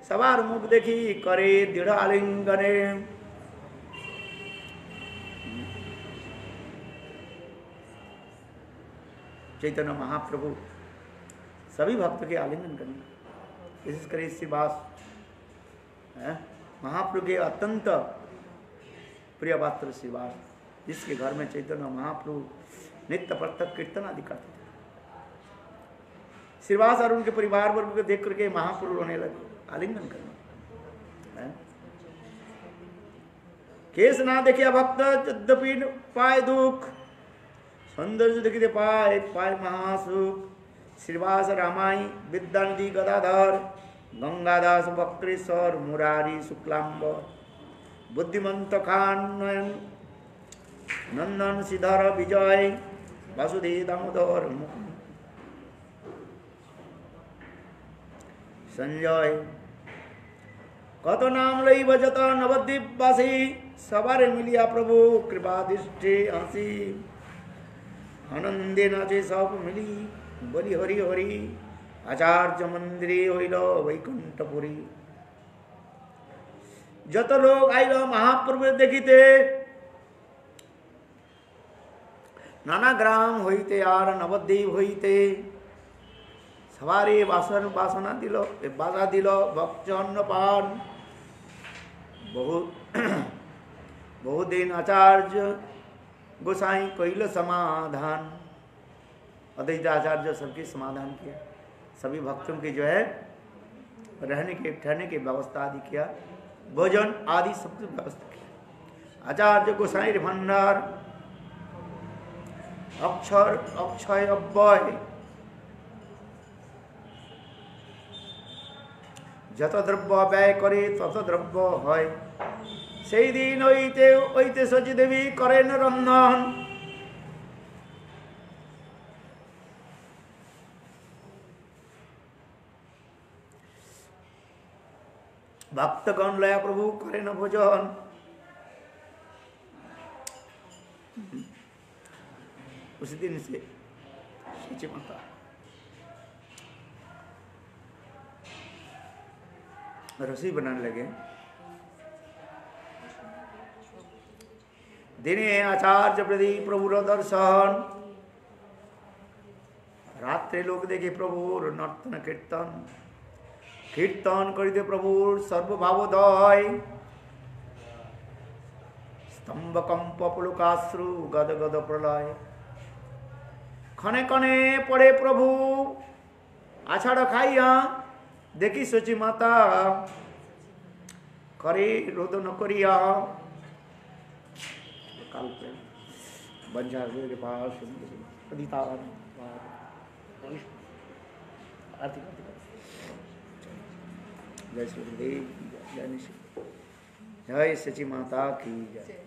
सवार मुख देखी करे दृढ़ आलिंगने। चैतन्य महाप्रभु सभी भक्त के आलिंगन करने, विशेष कर श्रीवास महाप्रभु के अत्यंत प्रिय पात्र श्रीवास, जिसके घर में चैतन्य महाप्रभु नित्य प्रत्यक्ष कीर्तन आदि करते थे। श्रीवास और उनके परिवार वर्ग को देख करके महाप्रभु रोने लगे, आलिंगन करने। केस ना देखिया भक्त यद्यपि पाए दुख, सौंदर्य देखते पाए पाए महासुख। श्रीवास रामाई विद्यानिधि गदाधर, गंगादास वक्रेश्वर मुरारी शुक्लांबर, बुद्धिमंत खान नयन नंदन श्रीधर विजय, वासुदेव दामोदर संजय। कत नाम लई बजत नवद्वीप वासी, सवार मिलिया प्रभु कृपा दृष्टि हंसी। आनंदे नाचे सब मिली बलि हरि हरि आचार्य मंदिरे हईल वैकुंठपुरी যত লোক আইল মহাপ্রভু দেখিতে নানা গ্রাম হইতে আর নবদ্বীপ হইতে সবারে বাসনা দিল বাধা দিল ভক্তজন্য পান বহুদিন आचार्य गोसाई कइल समाधान अद्वैत आचार्य सबके समाधान किया सभी भक्तों की जो है रहने के ठहरने की व्यवस्था आदि किया भोजन आदि सब कुछ व्यवस्था किया आचार्य गोसाई भंडार अक्षर अक्षय अव्यय যত দ্রব্য ব্যয় করে তত দ্রব্য হয় সেই দিন হইতে সচী দেবী করেন রন্ধন भक्तगण लया प्रभु करे न भोजन उस दिन से सची माता रसी बनाने लगे दिने आचार्य प्रति प्रभुर दर्शन रात्रि लोग देखे प्रभुर नर्तन कीर्तन कीर्तन करिते प्रभुर सर्वभावोदय स्तंभकंप पुलकाश्रु गद गद प्रलय खने खने पड़े प्रभु आषाढ़ खाइया देखी सोची माता करे रोदन करिया काल पे बंजार के पास आरती जय श्री देव जय सची माता की जय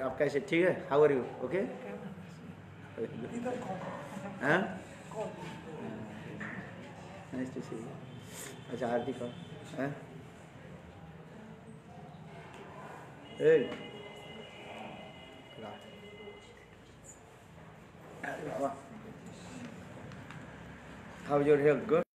आप कैसे ठीक है how are you okay nice to see you अच्छा आरती का हैं Hey. How's your health? Good?